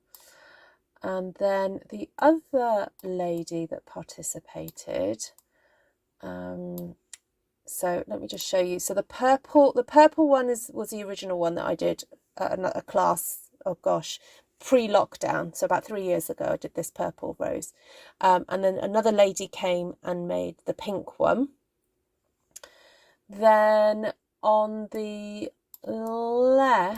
And then the other lady that participated, so let me just show you. So the purple one was the original one that I did at a class, oh gosh, pre-lockdown, so about 3 years ago I did this purple rose. And then another lady came and made the pink one. Then on the left,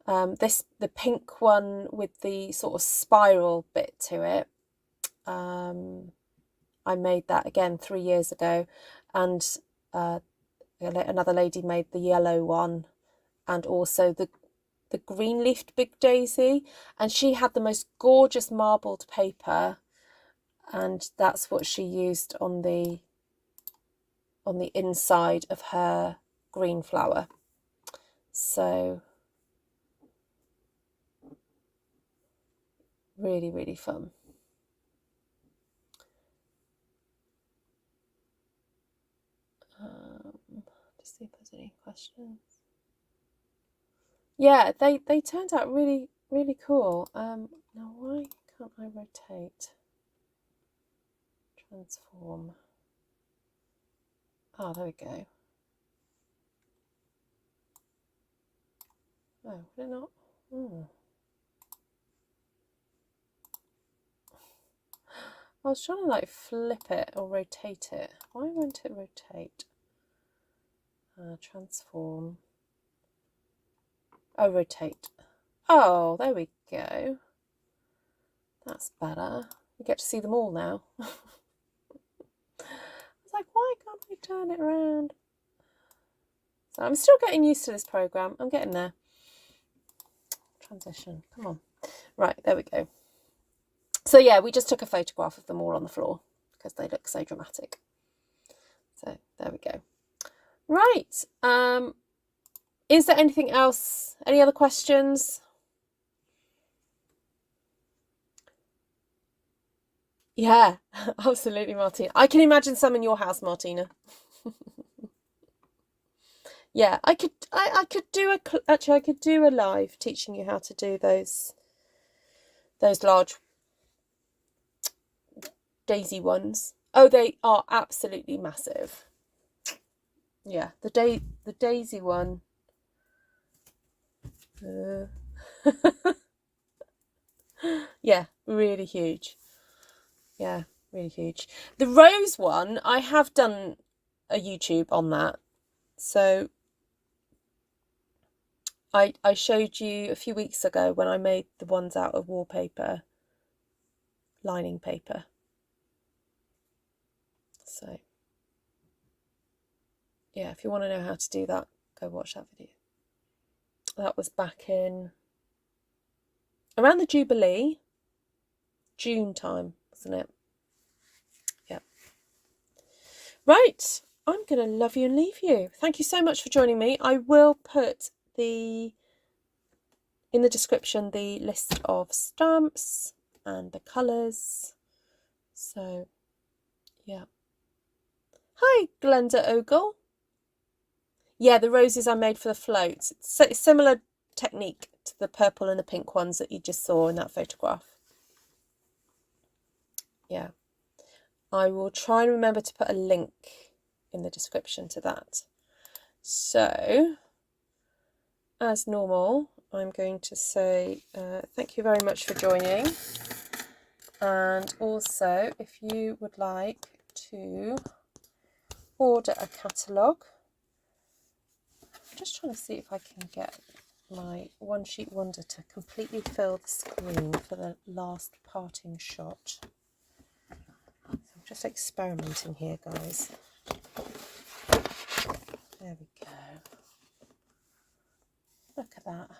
the pink one with the sort of spiral bit to it, I made that again 3 years ago, and another lady made the yellow one, and also the green leafed big daisy, and she had the most gorgeous marbled paper, and that's what she used on the inside of her green flower. So really, really fun. Just see if there's any questions. Yeah, they turned out really, really cool. Now why can't I rotate? Transform. Oh, there we go. Oh, would it not? I was trying to like flip it or rotate it. Why won't it rotate? Transform. Oh, rotate. Oh, there we go. That's better. You get to see them all now. I was like, why can't I turn it around? So I'm still getting used to this program. I'm getting there. Transition. Come on. Right, there we go. So yeah, we just took a photograph of them all on the floor because they look so dramatic. So there we go. Right. Is there anything else? Any other questions? Yeah, absolutely, Martina. I can imagine some in your house, Martina. Yeah, I could do a live teaching you how to do those large daisy ones. Oh, they are absolutely massive. Yeah, the daisy one. Yeah, really huge. Yeah, really huge. The rose one, I have done a YouTube on that. So I showed you a few weeks ago when I made the ones out of wallpaper, lining paper. So yeah, if you want to know how to do that, go watch that video. That was back in, around the Jubilee, June time, wasn't it? Yeah. Right, I'm going to love you and leave you. Thank you so much for joining me. I will put in the description the list of stamps and the colours. So, yeah. Hi, Glenda Ogle. Yeah, the roses I made for the floats. It's a similar technique to the purple and the pink ones that you just saw in that photograph. Yeah. I will try and remember to put a link in the description to that. So, as normal, I'm going to say thank you very much for joining. And also, if you would like to order a catalogue, I'm just trying to see if I can get my One Sheet Wonder to completely fill the screen for the last parting shot. So I'm just experimenting here, guys. There we go. Look at that.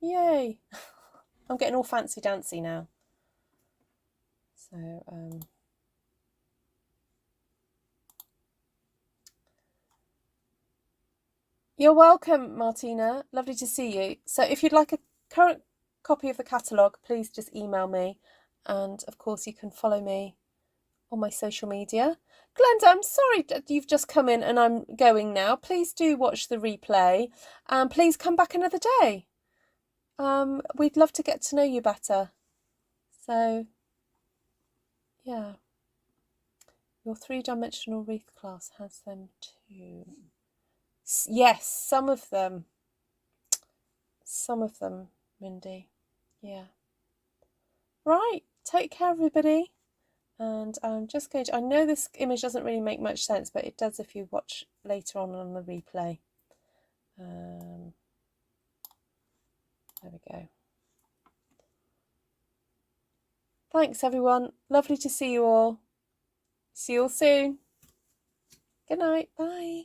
Yay! I'm getting all fancy dancy now. So, you're welcome, Martina. Lovely to see you. So if you'd like a current copy of the catalogue, please just email me. And of course, you can follow me on my social media. Glenda, I'm sorry that you've just come in and I'm going now. Please do watch the replay and please come back another day. We'd love to get to know you better. So, yeah. Your three-dimensional wreath class has them too. Yes, some of them. Some of them, Mindy. Yeah. Right, take care, everybody. And I'm just going to, I know this image doesn't really make much sense, but it does if you watch later on the replay. There we go. Thanks, everyone. Lovely to see you all. See you all soon. Good night. Bye.